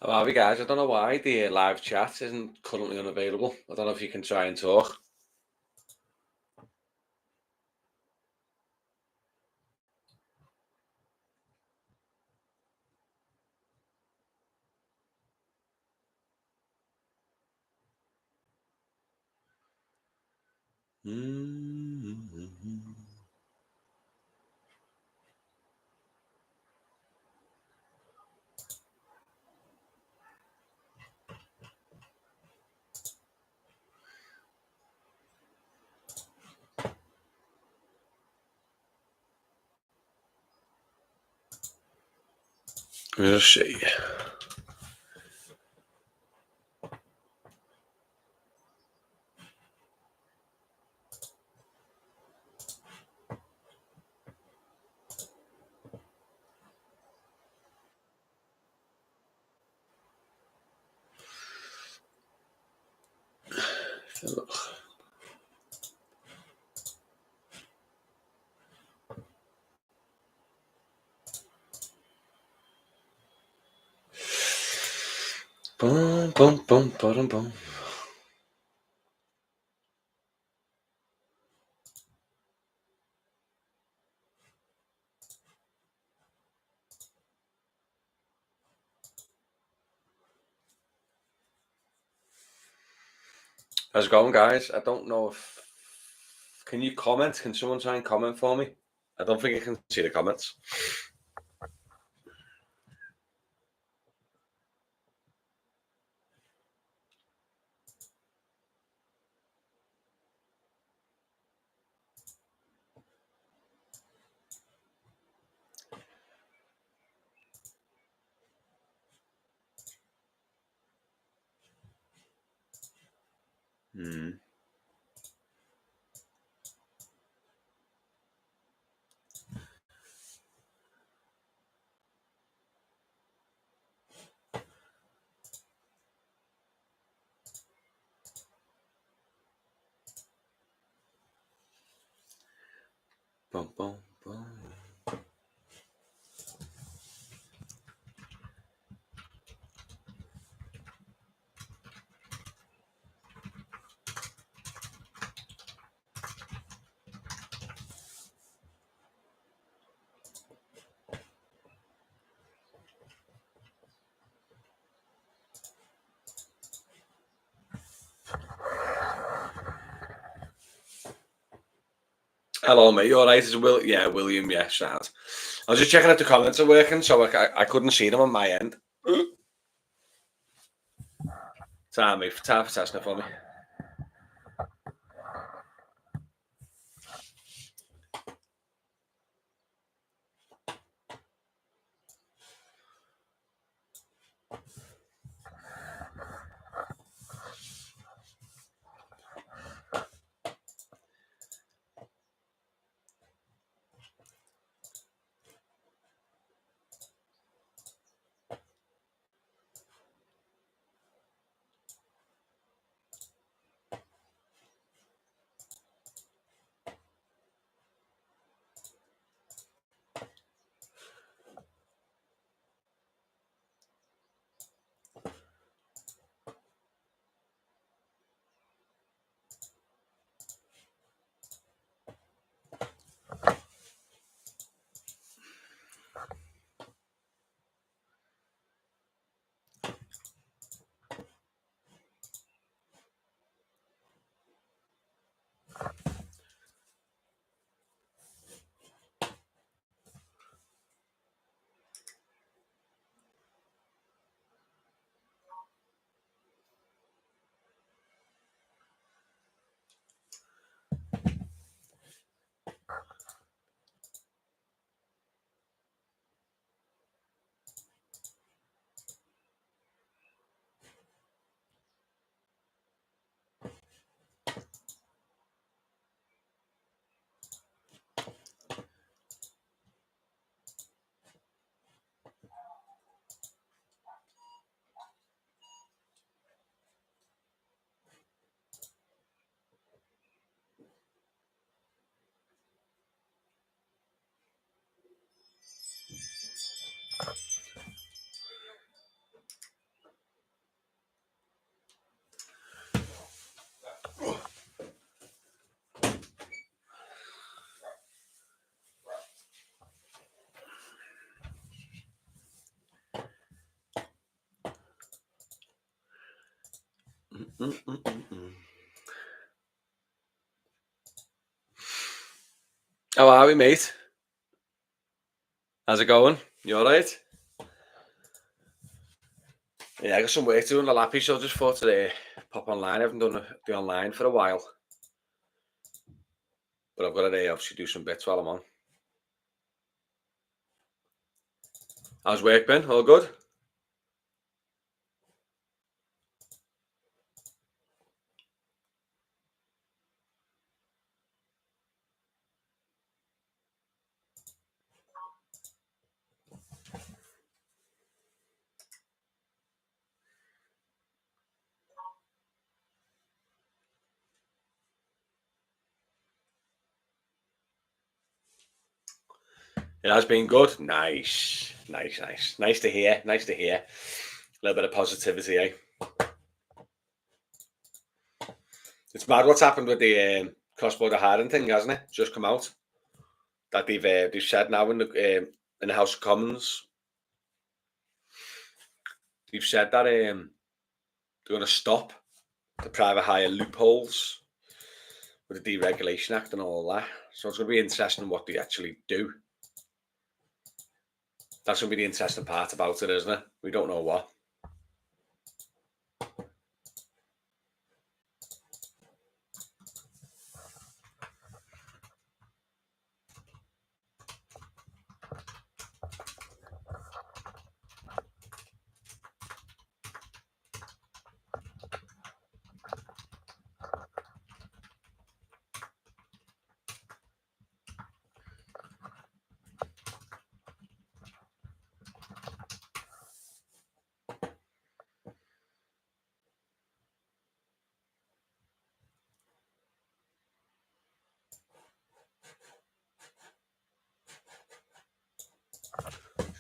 Well, you guys, I don't know why the live chat isn't currently unavailable. I don't know if you can try and talk. Let's see. Boom, boom, boom, boom, boom. How's it going, guys? I don't know if... Can you comment? Can someone try and comment for me? I don't think I can see the comments. Hmm. Boom, boom, boom. Hello, mate. You all right? Is Will? Yeah, William. Yeah, sound. I was just checking if the comments are working, so I couldn't see them on my end. Time for testing for me. How are we, mate? How's it going? You all right? Yeah, I got some work to do on the lappy, so I just thought to pop online. I haven't done the online for a while, but I've got to obviously do some bits while I'm on. How's work been? All good? It has been good. Nice. Nice to hear. Nice to hear. A little bit of positivity, eh? It's mad what's happened with the cross-border hiring thing, hasn't it? Just come out that they've said now in the House of Commons. They've said that they're going to stop the private hire loopholes with the Deregulation Act and all that. So it's going to be interesting what they actually do. That's going to be the interesting part about it, isn't it? We don't know what.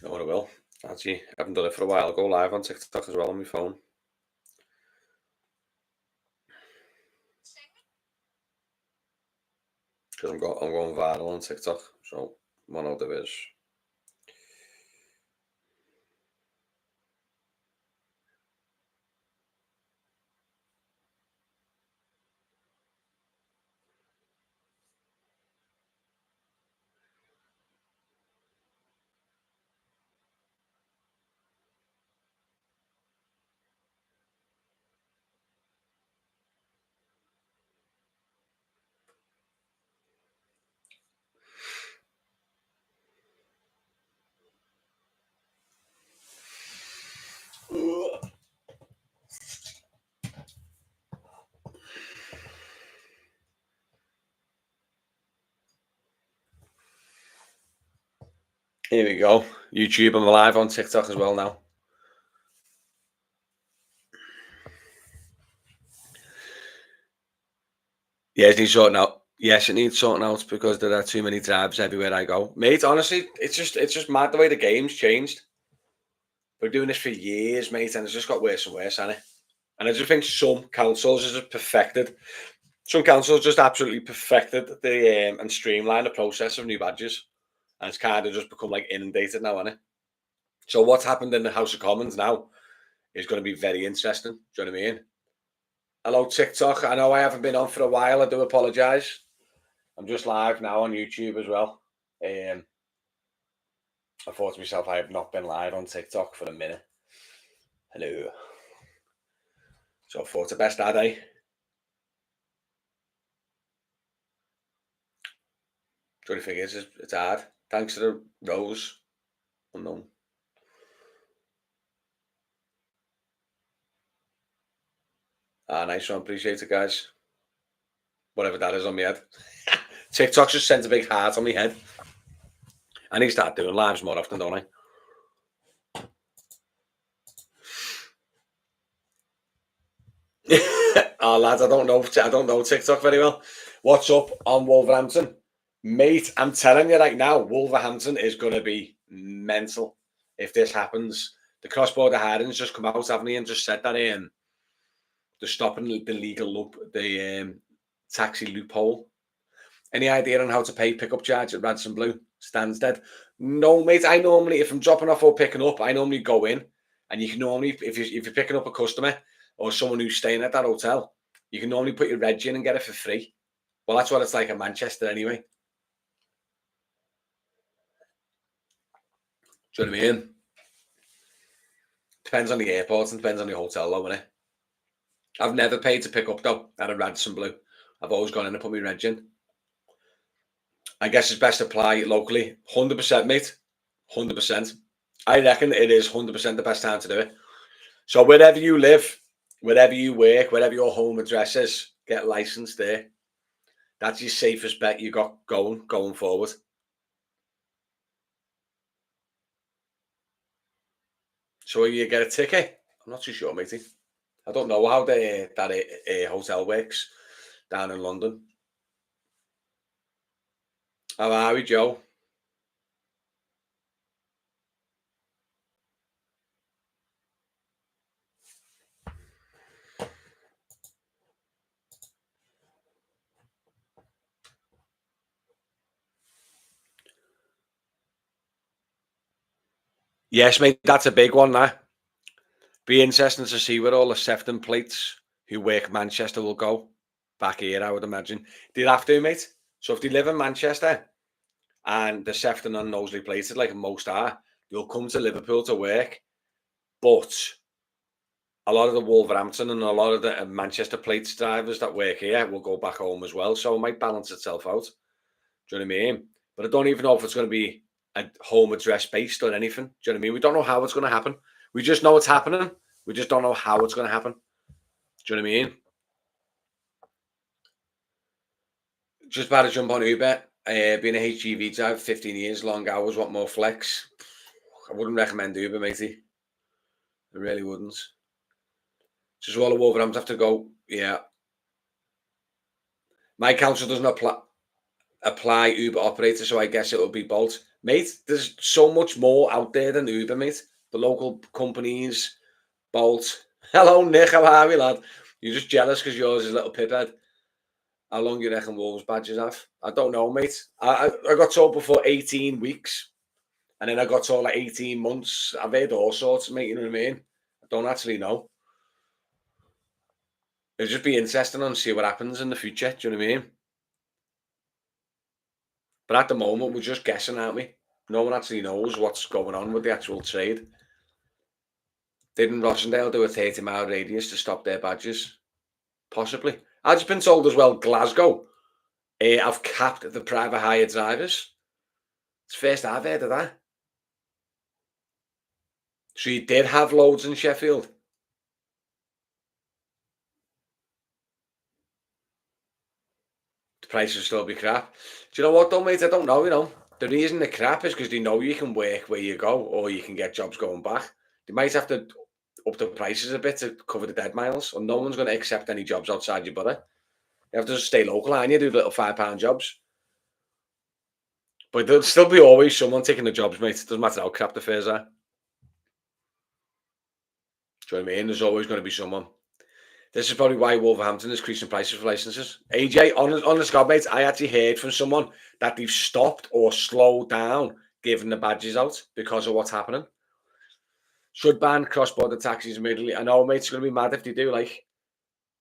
You know what I will? Actually, I haven't done it for a while. I'll go live on TikTok as well on my phone. Because I'm going viral on TikTok. So what I'll do is here we go. YouTube, I'm live on TikTok as well now. Yeah, it needs sorting out. Yes, it needs sorting out because there are too many drivers everywhere I go. Mate, honestly, it's just mad the way the game's changed. We're doing this for years, mate, and it's just got worse and worse, hasn't it? And I just think some councils have just perfected. Some councils just absolutely perfected the and streamlined the process of new badges, and it's kind of just become like inundated now, hasn't it? So what's happened in the House of Commons now is going to be very interesting. Do you know what I mean? Hello, TikTok. I know I haven't been on for a while. I do apologise. I'm just live now on YouTube as well. I thought to myself, I have not been live on TikTok for a minute. Hello. So I thought the best ad, eh? The only thing is, it's hard. Thanks to the rose. Unknown. Nice one. Appreciate it, guys. Whatever that is on my head. TikTok just sends a big heart on my head. I need to start doing lives more often, don't I? Oh, lads, I don't know TikTok very well. What's up on Wolverhampton? Mate, I'm telling you right now, Wolverhampton is going to be mental if this happens. The cross-border hiring's just come out, haven't they, and just said that they're stopping the legal taxi loophole. Any idea on how to pay pickup charge at Radisson Blue? Stansted? No, mate. I normally, if I'm dropping off or picking up, I normally go in, and you can normally, if you're picking up a customer or someone who's staying at that hotel, you can normally put your reg in and get it for free. Well, that's what it's like in Manchester anyway. Do you know what I mean? Depends on the airport and depends on the hotel, though, innit? I've never paid to pick up, though, at a Radisson Blue. I've always gone in and put my reg in. I guess it's best to apply locally. 100%, mate. 100%. I reckon it is 100% the best time to do it. So wherever you live, wherever you work, wherever your home address is, get licensed there. That's your safest bet you got going forward. So you get a ticket? I'm not too sure, matey. I don't know how that hotel works down in London. How are we, Joe? Yes, mate, that's a big one, that. Be interesting to see where all the Sefton plates who work Manchester will go. Back here, I would imagine. They'd have to, mate. So if they live in Manchester and the Sefton and Knowsley plated, like most are, they'll come to Liverpool to work. But a lot of the Wolverhampton and a lot of the Manchester plates drivers that work here will go back home as well. So it might balance itself out. Do you know what I mean? But I don't even know if it's going to be a home address based or anything. Do you know what I mean? We don't know how it's going to happen. We just know it's happening. We just don't know how it's going to happen. Do you know what I mean? Just about to jump on Uber. Being a HGV driver, 15 years, long hours, want more flex. I wouldn't recommend Uber, matey. I really wouldn't. Just all the Wolverhamptons have to go. Yeah. My council doesn't apply Uber operator, so I guess it'll be Bolt. Mate, there's so much more out there than Uber, mate. The local companies, Bolt. Hello, Nick. How are we, lad? You're just jealous because yours is a little pithead. How long you reckon Wolves badges have? I don't know, mate. I got told before 18 weeks. And then I got told like 18 months. I've heard all sorts, mate. You know what I mean? I don't actually know. It'll just be interesting and see what happens in the future. Do you know what I mean? But at the moment, we're just guessing, aren't we? No one actually knows what's going on with the actual trade. Didn't Rossendale do a 30-mile radius to stop their badges? Possibly. I've just been told as well, Glasgow have capped the private hire drivers. It's the first I've heard of that. So you did have loads in Sheffield? The prices will still be crap. Do you know what though, mate? I don't know, you know. The reason they're crap is because they know you can work where you go or you can get jobs going back. They might have to up the prices a bit to cover the dead miles, or no one's going to accept any jobs outside your borough. You have to just stay local, and you do little £5 jobs. But there'll still be always someone taking the jobs, mate. It doesn't matter how crap the fares are. Do you know what I mean? There's always going to be someone. This is probably why Wolverhampton is increasing prices for licenses. AJ, honest God, mate, I actually heard from someone that they've stopped or slowed down giving the badges out because of what's happening. Should ban cross-border taxis immediately. I know, mate, it's going to be mad if they do, like,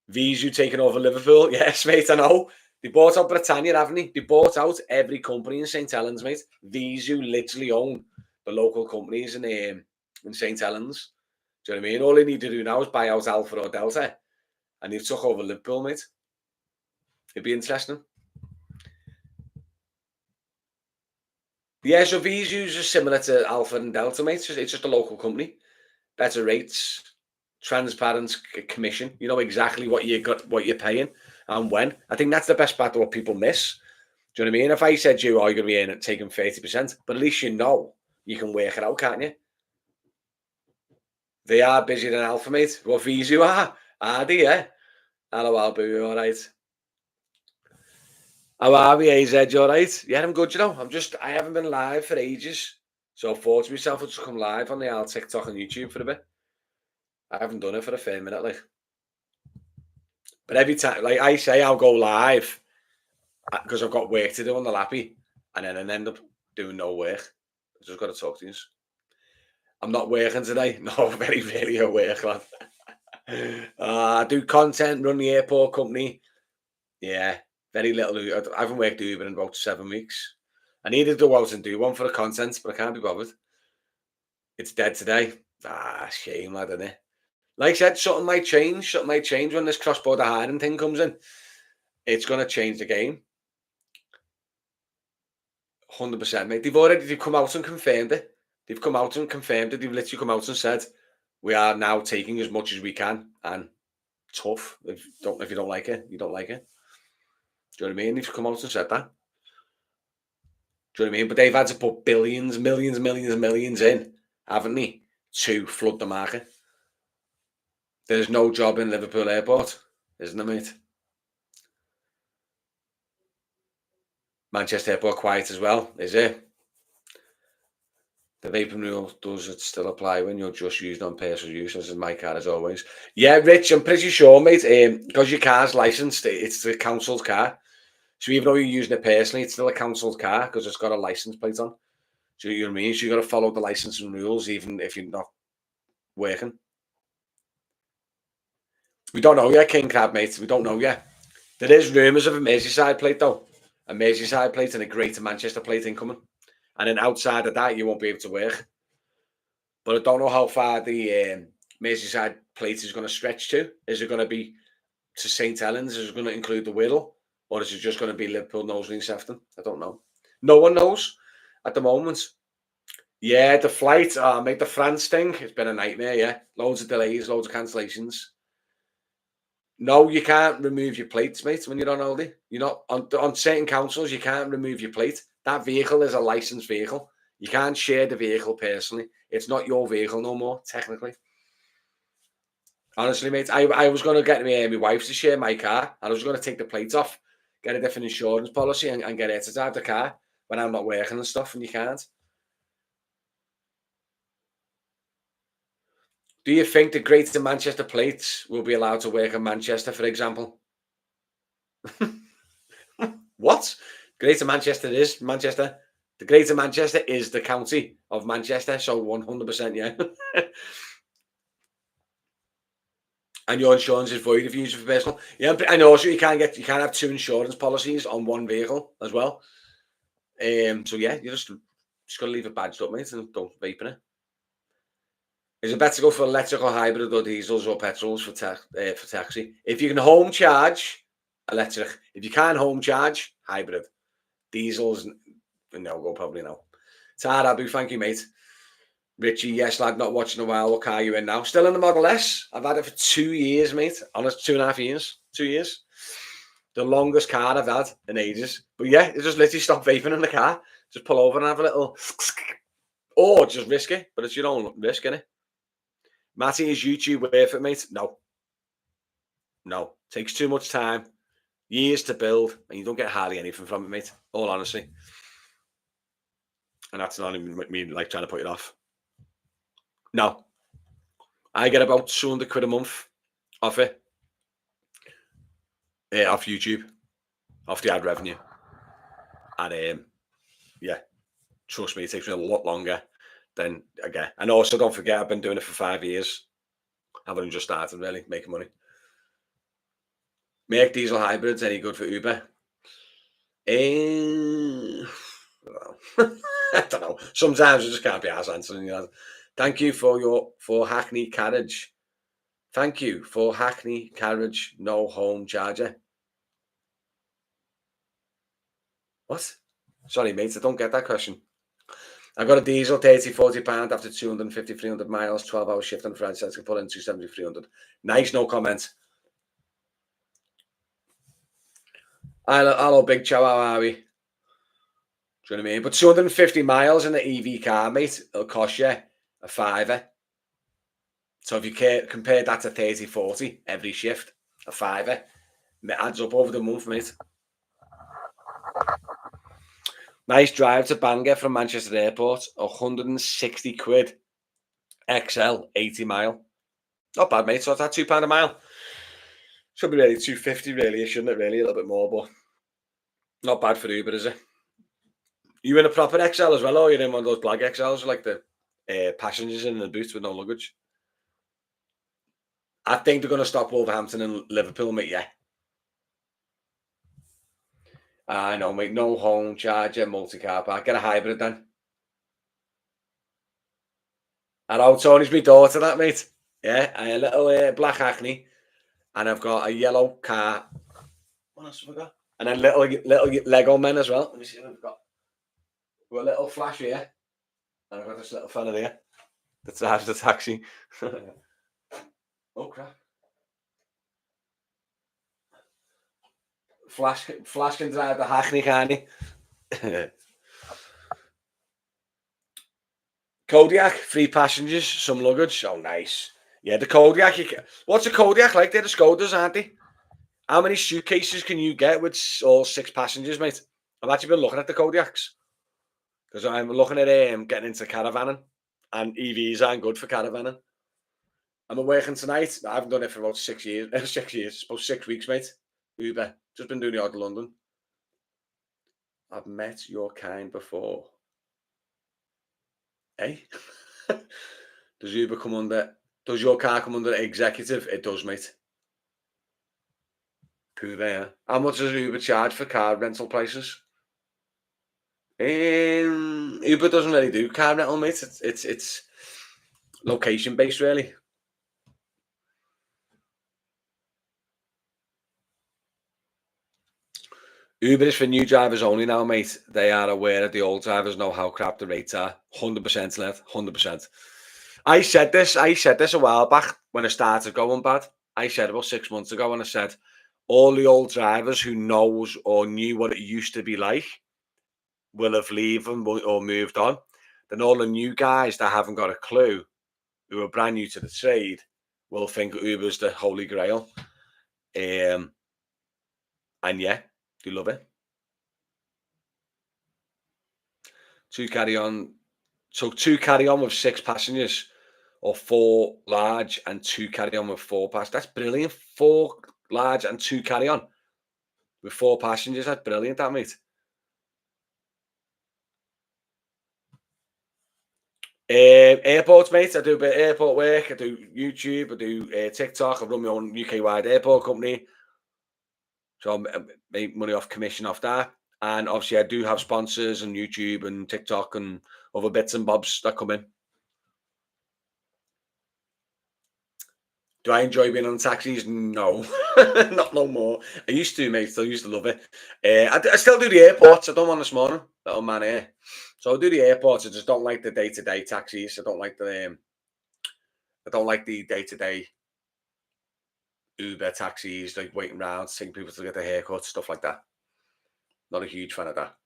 Visu taking over Liverpool. Yes, mate, I know. They bought out Britannia, haven't they? They bought out every company in St. Helens, mate. Visu literally own the local companies in St. Helens. Do you know what I mean? All they need to do now is buy out Alpha or Delta. And they've took over Liverpool, mate. It'd be interesting. Yeah, so Visus are similar to Alpha and Delta, mate. It's just a local company. Better rates, transparent commission. You know exactly what you're paying and when. I think that's the best part of what people miss. Do you know what I mean? If I said to you, you're going to be taking 30%, but at least you know you can work it out, can't you? They are busier than Alpha, mate. What Visu are they, yeah? Hello, Albu, all right. How are we, AZ? You all right? Yeah, I'm good, you know. I haven't been live for ages. So I thought to myself, I'll just come live on the old TikTok and YouTube for a bit. I haven't done it for a fair minute, like. But every time, like I say, I'll go live because I've got work to do on the lappy, and then I end up doing no work. I just got to talk to you. I'm not working today. No, very rarely at work, lad. I do content, run the airport company. Yeah, very little. I haven't worked Uber in about 7 weeks. I need to go out and do one for the content, but I can't be bothered. It's dead today. Shame, lad, isn't it? Like I said, something might change. Something might change when this cross-border hiring thing comes in. It's going to change the game. 100%, mate. They've come out and confirmed it. They've come out and confirmed it. They've literally come out and said, we are now taking as much as we can. And tough. If you don't like it, you don't like it. Do you know what I mean? They've come out and said that. Do you know what I mean? But they've had to put billions, millions in, haven't they, to flood the market. There's no job in Liverpool Airport, isn't there, mate? Manchester Airport quiet as well, is it? The vaping rule, does it still apply when you're just used on personal use, as in my car as always? Yeah, Rich, I'm pretty sure, mate, because your car's licensed, it's the council's car. So even though you're using it personally, it's still a council's car because it's got a license plate on. Do you know what I mean? So you got to follow the licensing rules even if you're not working. We don't know yet, King Crab, mate. We don't know yet. There is rumours of a Merseyside plate, though. A Merseyside plate and a Greater Manchester plate incoming. And then outside of that, you won't be able to work. But I don't know how far the Merseyside plate is going to stretch to. Is it going to be to St Helens? Is it going to include the Wirral? Or is it just going to be Liverpool, Knowsley and Sefton? I don't know. No one knows at the moment. Yeah, the flight, mate, the France thing, it's been a nightmare, yeah. Loads of delays, loads of cancellations. No, you can't remove your plates, mate, when you're on holiday. You're not, on certain councils, you can't remove your plate. That vehicle is a licensed vehicle. You can't share the vehicle personally. It's not your vehicle no more, technically. Honestly, mate, I was going to get my wife to share my car. I was going to take the plates off, get a different insurance policy and get her to drive the car when I'm not working and stuff, and you can't. Do you think the Greater Manchester plates will be allowed to work in Manchester, for example? What? Greater Manchester is Manchester. The Greater Manchester is the county of Manchester, so 100%, yeah. And your insurance is void if you use it for personal. Yeah, and also you can't have two insurance policies on one vehicle as well. So yeah, you just gotta leave it badged up, mate, and don't vape in it. Is it better to go for electric or hybrid or diesels or petrols for taxi? If you can home charge, electric. If you can't home charge, hybrid. Diesels, no go probably no. Tar Abu, thank you, mate. Richie, yes, lad, not watching a while. What car are you in now? Still in the Model S. I've had it for 2 years, mate. Honest, 2.5 years. 2 years. The longest car I've had in ages. But yeah, it just literally stop vaping in the car. Just pull over and have a little, or just risk it. But it's your own risk, innit? Matty, is YouTube worth it, mate? No. No. Takes too much time, years to build, and you don't get hardly anything from it, mate. All honesty. And that's not even me like trying to put it off. No. I get about 200 quid a month off it. Off YouTube. Off the ad revenue. And yeah. Trust me, it takes me a lot longer than again. And also don't forget I've been doing it for 5 years. I've only just started really making money. Make diesel hybrids any good for Uber? I don't know. Sometimes I just can't be arsed answering you. Thank you for Hackney Carriage. Thank you for Hackney Carriage, no home charger. What? Sorry, mate, I don't get that question. I've got a diesel, 30, 40 pound after 250, 300 miles, 12-hour shift on Friday, so I can pull in 270, 300. Nice, no comment. Hello, Big Chow, how are we? Do you know what I mean? But 250 miles in the EV car, mate, it'll cost you a fiver. So if you compare that to 30, 40 every shift, a fiver, it adds up over the month, mate. Nice drive to Bangor from Manchester Airport, 160 quid. XL, 80 mile. Not bad, mate. So it's at £2 a mile. Should be really 250, really, shouldn't it? Really, a little bit more, but not bad for Uber, is it? You in a proper XL as well, or you're in one of those black XLs, like the passengers in the boot with no luggage? I think they're going to stop Wolverhampton and Liverpool, mate. Yeah, I know, mate. No home charger, multi-car park. Get a hybrid then. I know Tony's my daughter, that mate. Yeah, I a little black Hackney, and I've got a yellow car. What else have I got? And then little Lego men as well. Let me see what we've got. We've got a little flash here, and I've got this little fella there that drives the taxi. Oh crap! Flash can drive the Hackney, can't he? Kodiak, 3 passengers, some luggage. Oh, nice. Yeah, the Kodiak. What's a Kodiak like? They're the Skodas, aren't they? How many suitcases can you get with all 6 passengers, mate? I've actually been looking at the Kodiaks because I'm looking at getting into caravanning, and EVs aren't good for caravanning. I'm working tonight. I haven't done it for about 6 years. 6 years, about 6 weeks, mate. Uber. Just been doing the odd London. I've met your kind before. Eh? Does Uber come under? Does your car come under executive? It does, mate. Pooh there. How much does Uber charge for car rental prices? Uber doesn't really do car rental, mate. It's location based, really. Uber is for new drivers only now, mate. They are aware that the old drivers know how crap the rates are. 100%, left. 100%. I said this. I said this a while back when it started going bad. I said about 6 months ago, and I said all the old drivers who knows or knew what it used to be like will have leaving or moved on. Then all the new guys that haven't got a clue, who are brand new to the trade, will think Uber's the holy grail. And yeah, they love it. Two carry on. So 2 carry on with 6 passengers, or 4 large and 2 carry on with 4 passengers. That's brilliant. 4 large and 2 carry on with 4 passengers. That's brilliant, that mate. Airports, mate. I do a bit of airport work. I do YouTube. I do TikTok. I run my own UK-wide airport company. So I make money off commission off that. And obviously, I do have sponsors on YouTube and TikTok and other bits and bobs that come in. Do I enjoy being on taxis? No, not no more. I used to, mate. I used to love it. I still do the airports. I done one this morning. Little man here. So I do the airports. I just don't like the day-to-day taxis. I don't like the. I don't like the day-to-day Uber taxis, like waiting around, seeing people to get their haircuts, stuff like that. Not a huge fan of that.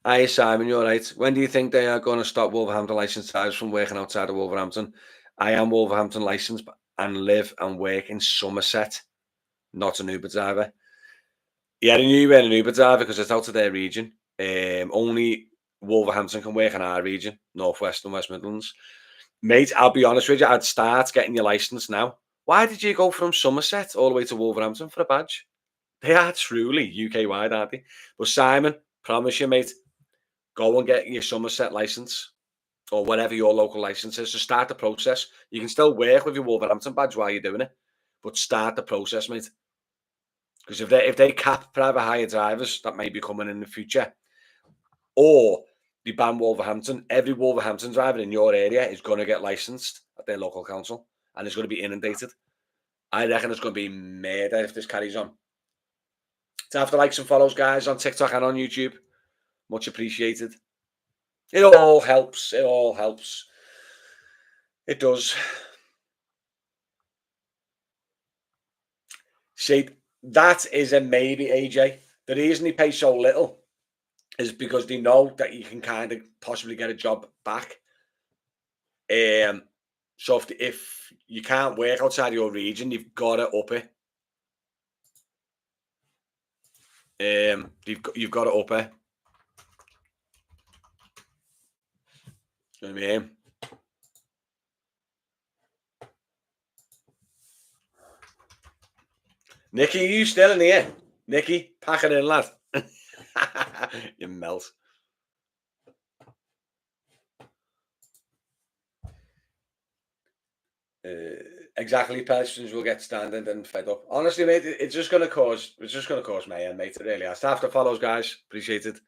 Hi, Simon, you're right. When do you think they are going to stop Wolverhampton licensed drivers from working outside of Wolverhampton? I am Wolverhampton licensed and live and work in Somerset, not an Uber driver. Yeah, I knew you were an Uber driver because it's out of their region. Only Wolverhampton can work in our region, Northwest and West Midlands. Mate, I'll be honest with you, I'd start getting your license now. Why did you go from Somerset all the way to Wolverhampton for a badge? They are truly UK wide, aren't they? But Simon, promise you, mate, go and get your Somerset license or whatever your local license is. So start the process. You can still work with your Wolverhampton badge while you're doing it, but start the process, mate. Because if they cap private hire drivers that may be coming in the future, or they ban Wolverhampton, every Wolverhampton driver in your area is going to get licensed at their local council and it's going to be inundated. I reckon it's going to be murder if this carries on. To have to like some follows, guys, on TikTok and on YouTube. Much appreciated. It all helps. It all helps. It does. See, that is a maybe, AJ. The reason they pay so little is because they know that you can kind of possibly get a job back. So if you can't work outside your region, you've got to up it. You've got to up it. You know what I mean? Nicky, you still in here? Nicky, pack it in, lad. You melt. Exactly, pedestrians will get standing and fed up. Honestly, mate, it's just gonna cause mayhem, mate. It really has. Staff that follows, guys. Appreciate it.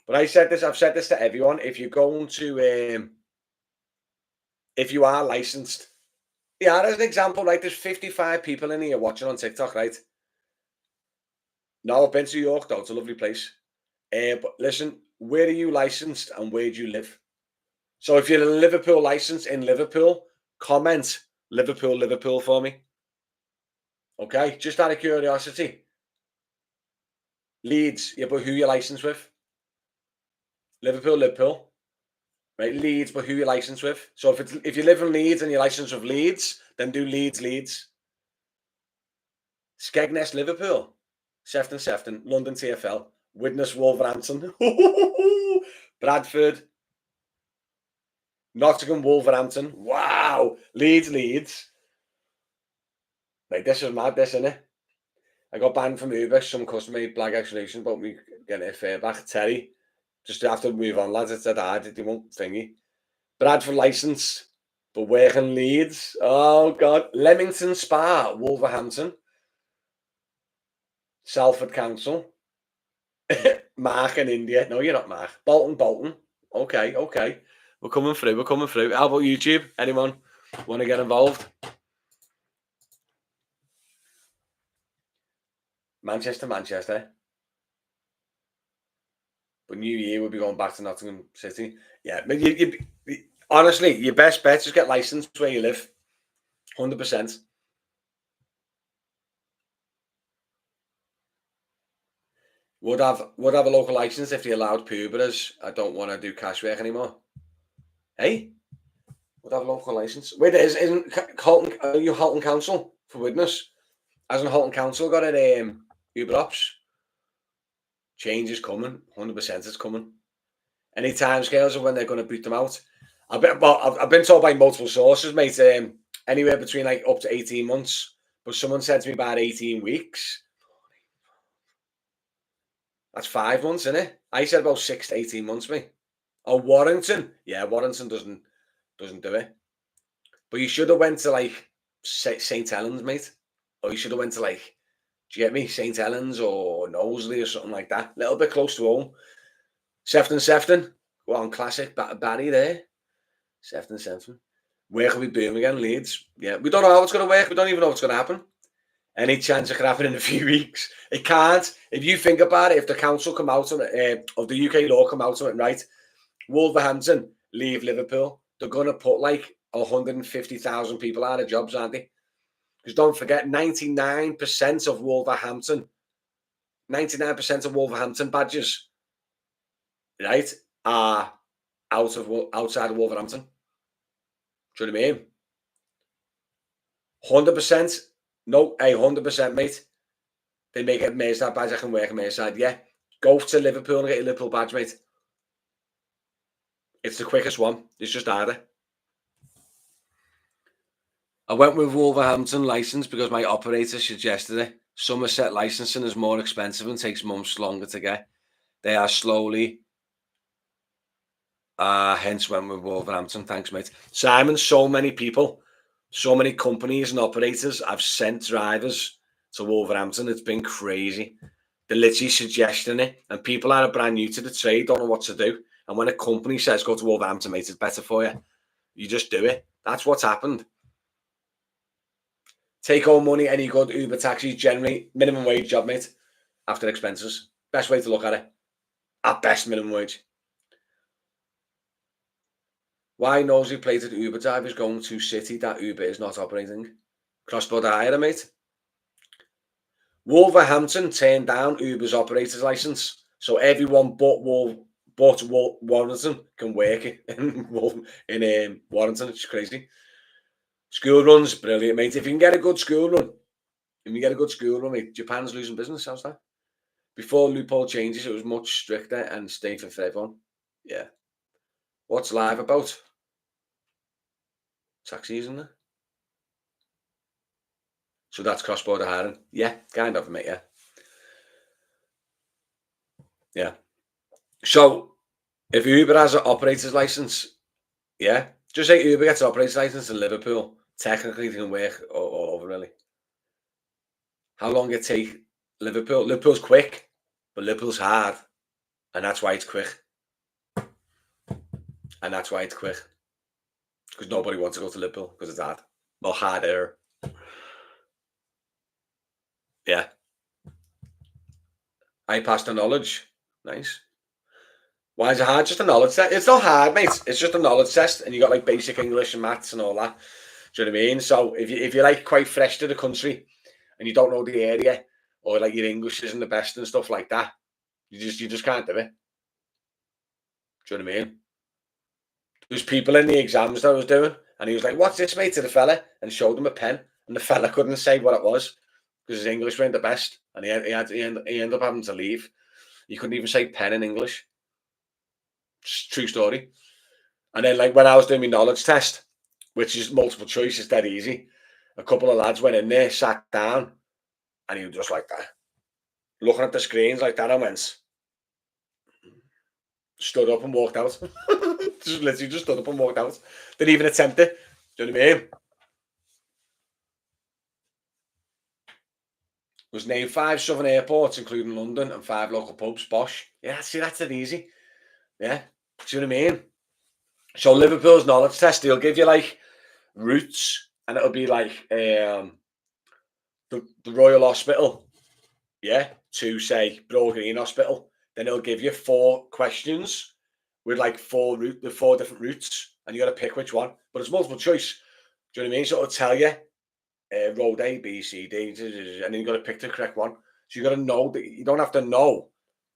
But I've said this to everyone. If you're going to, if you are licensed, yeah, as an example, right? There's 55 people in here watching on TikTok, right? No, I've been to York though. It's a lovely place. But listen, where are you licensed and where do you live? So if you're a Liverpool license in Liverpool, comment Liverpool, Liverpool for me. Okay, just out of curiosity. Leeds, yeah, but who you licensed with? Liverpool, Liverpool. Right, Leeds, but who you licensed with? So if you live in Leeds and you're licensed with Leeds, then do Leeds, Leeds. Skegness, Liverpool. Sefton, Sefton. London TFL. Widnes, Wolverhampton. Bradford. Nottingham, Wolverhampton. Wow. Leeds, Leeds. Like, this is mad, this, isn't it? I got banned from Uber. Some customer made black explanation about me getting a fare back. Terry. Just have to move on, lads. It's that hard. They won't thingy. Bradford license. But working Leeds. Oh, God. Leamington Spa, Wolverhampton. Salford Council. Mark in India. No, you're not Mark. Bolton, Bolton. Okay, okay. We're coming through. We're coming through. How about YouTube? Anyone want to get involved? Manchester, Manchester. But New Year we'll be going back to Nottingham City. Yeah, but honestly, your best bet is get licensed where you live. 100%. Would have a local license if they allowed Puberers. I don't want to do cash work anymore. Hey, would have a local license. Wait, isn't Halton? Are you Halton Council for witness? Hasn't Halton Council got an UberX? Change is coming. 100% it's coming. Any timescales of when they're going to boot them out? I've been told by multiple sources, mate. Anywhere between like up to 18 months. But someone said to me about 18 weeks. That's 5 months, isn't it? I said about 6 to 18 months, mate. Oh, Warrington. Yeah, Warrington doesn't do it. But you should have went to like St. Helens, mate. Or you should have went to like, do you get me? St. Helens or Knowsley or something like that. A little bit close to home. Sefton, Sefton. Go on, classic. Barry there. Sefton, Sefton. Where can we boom again? Leeds. Yeah, we don't know how it's going to work. We don't even know what's going to happen. Any chance it could happen in a few weeks? It can't. If you think about it, if the council come out of the UK law come out of it, right? Wolverhampton leave Liverpool. They're going to put like 150,000 people out of jobs, aren't they? Because don't forget, 99% of Wolverhampton, 99% of Wolverhampton badges, right, are outside of Wolverhampton. Do you know what I mean? 100%. No, 100%, mate. They make it Merseyside badge. I can work a Merseyside. Yeah. Go to Liverpool and get your Liverpool badge, mate. It's the quickest one. It's just harder. I went with Wolverhampton license because my operator suggested it. Somerset licensing is more expensive and takes months longer to get. They are slowly. Hence went with Wolverhampton. Thanks, mate. Simon, so many people, so many companies and operators have sent drivers to Wolverhampton. It's been crazy. They're literally suggesting it, and people that are brand new to the trade don't know what to do. And when a company says go to Wolverhampton, mate, it's better for you. You just do it. That's what's happened. Take home money, any good Uber taxis, generally minimum wage job, mate, after expenses. Best way to look at it. At best, minimum wage. Why nosy plated Uber drivers going to city that Uber is not operating? Cross-border hire, mate. Wolverhampton turned down Uber's operator's license, so everyone but Warrington can work in Warrington. It's crazy. School runs, brilliant, mate. If you can get a good school run, mate, Japan's losing business. How's that? Before loophole changes, it was much stricter and safer for everyone. Yeah. What's live about? Taxis, isn't it? So that's cross-border hiring. Yeah, kind of, mate, yeah. Yeah. So if Uber has an operator's license, yeah, Just say Uber gets an operator's license in Liverpool. Technically, they can work all over, really. How long it take Liverpool? Liverpool's quick, but Liverpool's hard, and that's why it's quick. And that's why it's quick. Because nobody wants to go to Liverpool because it's hard. Well, harder. Yeah. I passed the knowledge. Nice. Why is it hard? Just a knowledge test. It's not hard, mate. It's just a knowledge test, and you got like basic English and maths and all that. Do you know what I mean? So if you're like quite fresh to the country and you don't know the area, or like your English isn't the best and stuff like that, you just can't do it. Do you know what I mean? There's people in the exams that I was doing, and he was like, "What's this, mate?" to the fella, and showed him a pen, and the fella couldn't say what it was because his English weren't the best, and he ended up having to leave. He couldn't even say pen in English. True story. And then, like when I was doing my knowledge test, which is multiple choice, it's dead easy. A couple of lads went in there, sat down, and he was just like that, looking at the screens like that, and went, stood up and walked out. Just literally just stood up and walked out. Didn't even attempt it. Do you know what I mean? Was named 5 southern airports, including London, and 5 local pubs. Bosh. Yeah, see, that's it easy. Yeah. Do you know what I mean? So Liverpool's knowledge test, they'll give you like routes, and it'll be like the Royal Hospital, yeah, to say Broad Green Hospital. Then it'll give you 4 questions with like 4 different routes, and you got to pick which one. But it's multiple choice. Do you know what I mean? So it'll tell you road A, B, C, D, and then you got to pick the correct one. So you got to know that you don't have to know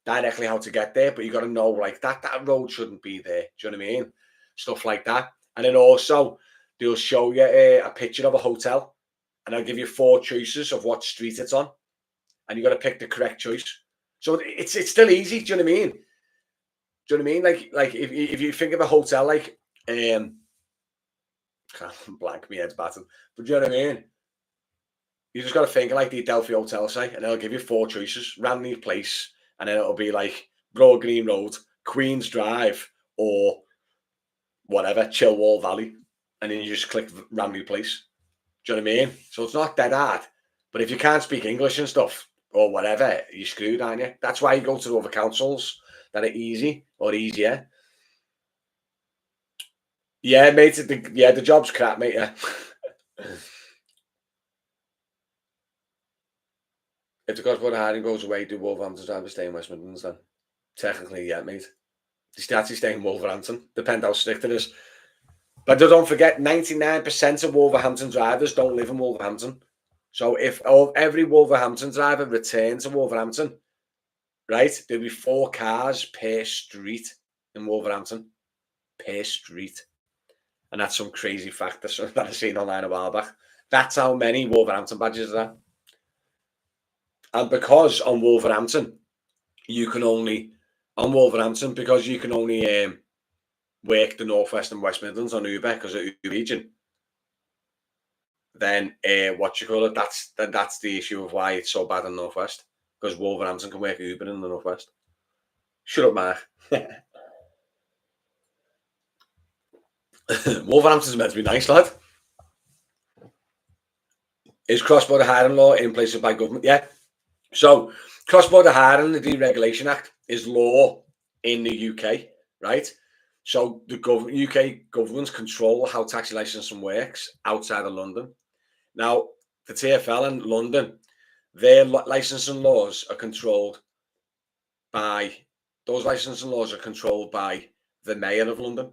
directly how to get there, but you got to know like that road shouldn't be there. Do you know what I mean? Stuff like that. And then also they'll show you a picture of a hotel, and I'll give you 4 choices of what street it's on, and you got to pick the correct choice. So it's still easy. Do you know what I mean? Do you know what I mean? Like if you think of a hotel, like blank, me head's battered. But do you know what I mean? You just got to think like the Adelphi Hotel, say, and they'll give you 4 choices, randomly place, and then it'll be like Broad Green Road, Queen's Drive, or whatever, Chilwell Valley, and then you just click randomly place. Do you know what I mean? So it's not dead hard. But if you can't speak English and stuff or whatever, you're screwed, aren't you? That's why you go to other councils that are easy or easier. Yeah, mate. The job's crap, mate. Yeah. If the cross-border hiring goes away, do Wolverhampton drivers stay in West Midlands then? Technically, yeah, mate. They actually stay in Wolverhampton. Depends how strict it is. But don't forget, 99% of Wolverhampton drivers don't live in Wolverhampton. So if every Wolverhampton driver returned to Wolverhampton, right, there'd be 4 cars per street in Wolverhampton. Per street. And that's some crazy fact that I've seen online a while back. That's how many Wolverhampton badges there are. And because on Wolverhampton, because you can only work the Northwest and West Midlands on Uber because of Uber region, then what you call it, that's the issue of why it's so bad in the Northwest, because Wolverhampton can work Uber in the Northwest. Shut up, Mark. Wolverhampton's meant to be nice, lad. Is cross-border hiring law in place by government? Yeah. So cross-border hiring, the Deregulation Act, is law in the UK, right? So the UK governments control how taxi licensing works outside of London. Now, the TfL in London, their licensing laws are controlled by the Mayor of London.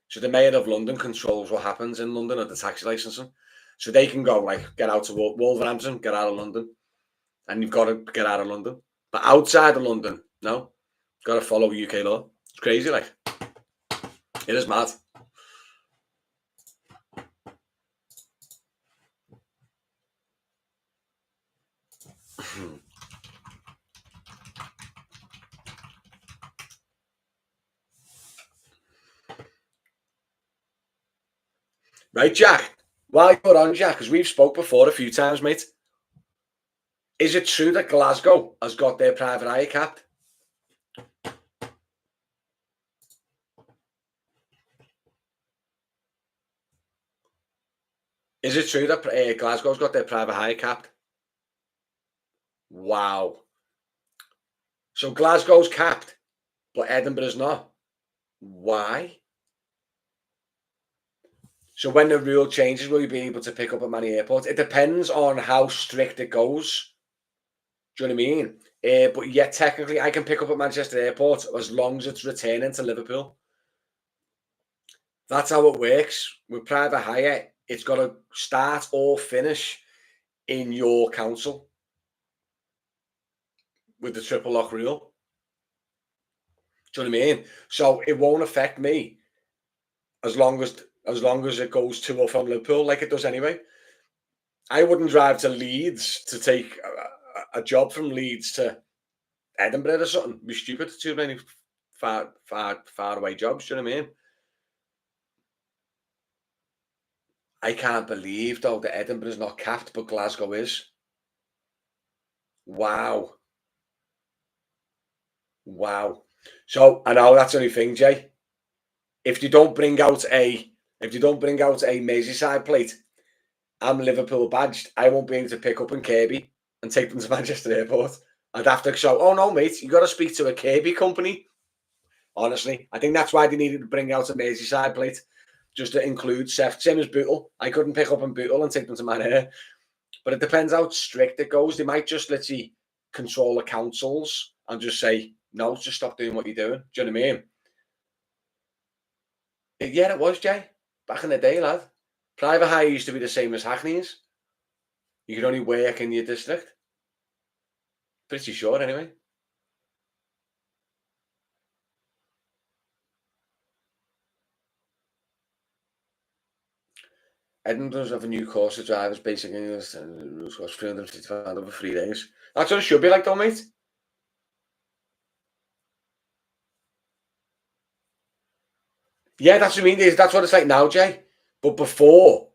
So the Mayor of London controls what happens in London at the taxi licensing. So they can go like, get out to Wolverhampton, get out of London, and you've got to get out of London. But outside of London, no, got to follow UK law. It's crazy, like. It is mad. Right, Jack. While you're on, Jack, because we've spoke before a few times, mate. Is it true that Glasgow has got their private eye capped? Is it true that Glasgow's got their private hire capped? Wow. So Glasgow's capped, but Edinburgh's not. Why? So when the rule changes, will you be able to pick up at many airports? It depends on how strict it goes. Do you know what I mean? But yet technically, I can pick up at Manchester Airport as long as it's returning to Liverpool. That's how it works with private hire. It's got to start or finish in your council with the triple lock rule. Do you know what I mean? So it won't affect me as long as it goes to or from Liverpool like it does anyway. I wouldn't drive to Leeds to take a job from Leeds to Edinburgh or something. It'd be stupid. Too many far away jobs. Do you know what I mean? I can't believe though that Edinburgh's not capped, but Glasgow is. Wow, wow. So I know that's the only thing, Jay. If you don't bring out a Merseyside plate, I'm Liverpool badged. I won't be able to pick up in Kirby and take them to Manchester Airport. I'd have to show, oh no, mate, you got to speak to a Kirby company. Honestly, I think that's why they needed to bring out a Merseyside plate, just to include Seth. Same as Bootle. I couldn't pick up in Bootle and take them to Man. But it depends how strict it goes. They might just literally control the councils and just say, no, just stop doing what you're doing. Do you know what I mean? Yeah, it was, Jay. Back in the day, lad. Private hire used to be the same as Hackney's. You could only work in your district. Pretty sure, anyway. Edinburgh's have a new course of drivers, basically. And rules cost £350 over 3 days. That's what it should be like, though, mate. Yeah, that's what I mean. That's what it's like now, Jay. But before,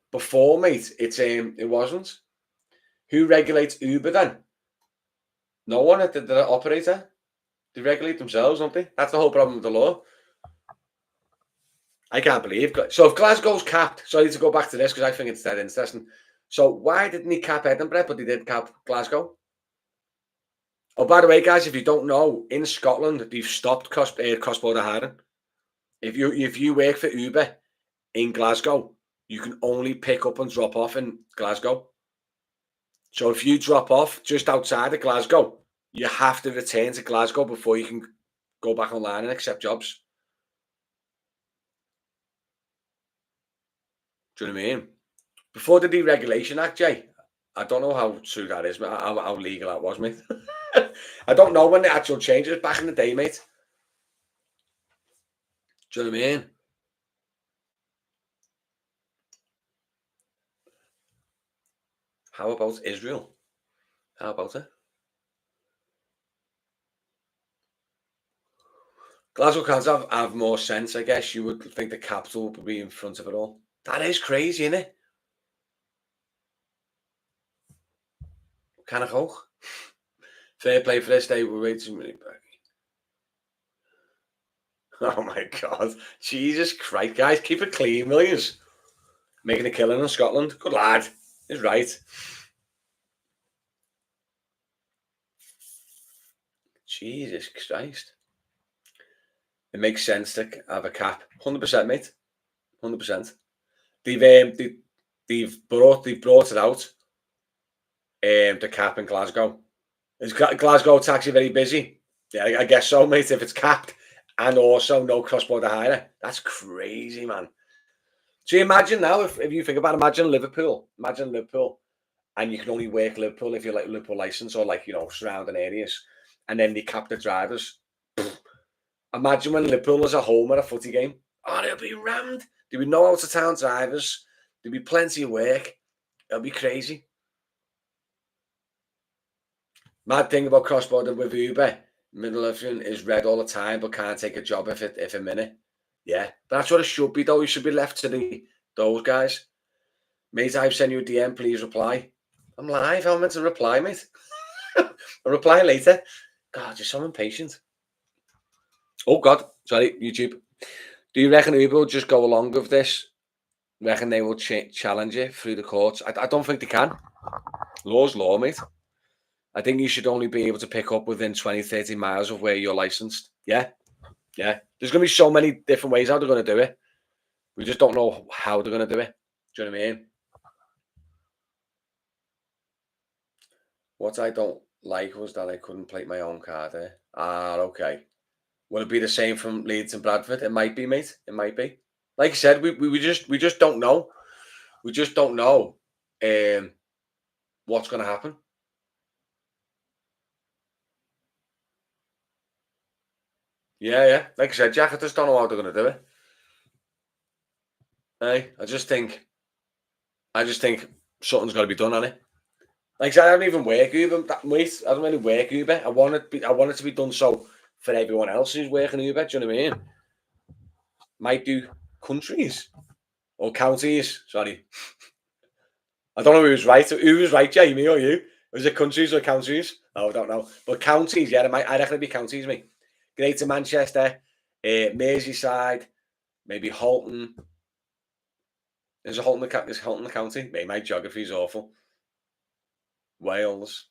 mate, it wasn't. Who regulates Uber then? No one. The operator. They regulate themselves, don't they? That's the whole problem with the law. I can't believe. So if Glasgow's capped, sorry to go back to this because I think it's that interesting. So why didn't he cap Edinburgh, but he did cap Glasgow? Oh, by the way, guys, if you don't know, in Scotland they've stopped cross-border hiring. If you work for Uber in Glasgow, you can only pick up and drop off in Glasgow. So if you drop off just outside of Glasgow, you have to return to Glasgow before you can go back online and accept jobs. Do you know what I mean? Before the Deregulation Act, Jay, I don't know how true that is, how legal that was, mate. I don't know when the actual changes back in the day, mate. Do you know what I mean? How about Israel? How about it? Glasgow Council have more sense, I guess. You would think the capital would be in front of it all. That is crazy, isn't it? Kind of hoch. Fair play for this day. We're way too many back. Oh my God. Jesus Christ, guys. Keep it clean, will you? Making a killing in Scotland. Good lad. He's right. Jesus Christ. It makes sense to have a cap. 100%, mate. 100%. They've brought it out. The cap in Glasgow. Is Glasgow taxi very busy? Yeah, I guess so, mate. If it's capped and also no cross-border hire, that's crazy, man. So you imagine now, if you think about it, imagine Liverpool, and you can only work Liverpool if you're like Liverpool license or like surrounding areas, and then they cap the drivers. Imagine when Liverpool is at home at a footy game. Oh, they'll be rammed. There'll be no out of town drivers. There'll be plenty of work. It'll be crazy. Mad thing about cross border with Uber, middle of it is red all the time, but can't take a job if a minute. Yeah, that's what it should be though. It should be left to those guys. Mate, I've sent you a DM. Please reply. I'm live. I'm meant to reply, mate. I'll reply later. God, you're so impatient. Oh God, sorry, YouTube. Do you reckon Uber will just go along with this Reckon they will challenge it through the courts? I don't think they can. Law's law, mate. I think you should only be able to pick up within 20, 30 miles of where you're licensed. Yeah, yeah. There's going to be so many different ways how they're going to do it. We just don't know how they're going to do it. Do you know what I mean? What I don't like was that I couldn't plate my own car there. Ah, okay. Will it be the same from Leeds and Bradford? It might be, mate. It might be. Like I said, we just don't know. We just don't know what's going to happen. Yeah, yeah. Like I said, Jack, I just don't know how they're going to do it. Hey, I just think something's got to be done on it. Like I said, I don't even work Uber. Wait, I don't really work Uber. I want it to be done so for everyone else who's working Uber. Do you know what I mean? Might do countries or counties. Sorry, I don't know who was right. Who was right, Jamie or you? Was it countries or counties? Oh, I don't know. But counties, yeah, I reckon it'd be counties, mate. Greater Manchester, Merseyside, maybe Halton. Is Halton the county? Mate, my geography's awful. Wales.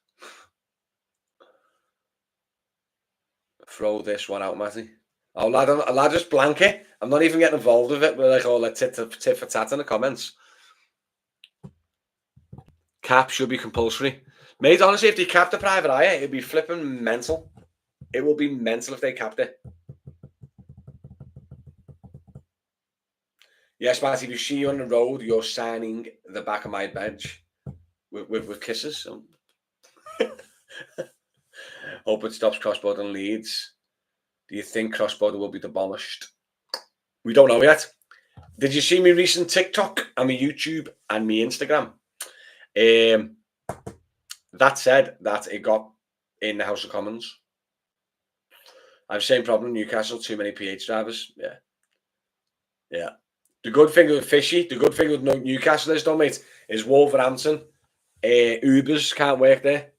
Throw this one out, Matty. Oh, lad, just blank it. I'm not even getting involved with it. We're like all like tit for tat in the comments. Cap should be compulsory. Mate, honestly, if they capped the private eye, it'd be flipping mental. It will be mental if they capped it. Yes, Matty, if you see you on the road, you're signing the back of my bench with kisses. So. Hope it stops cross-border and Leeds. Do you think cross-border will be demolished? We don't know yet. Did you see me recent TikTok and my YouTube and my Instagram? That said, that it got in the House of Commons. I have the same problem in Newcastle, too many PH drivers. Yeah. Yeah. The good thing with Fishy, the good thing with Newcastle is, though, mate, is Wolverhampton. Ubers can't work there.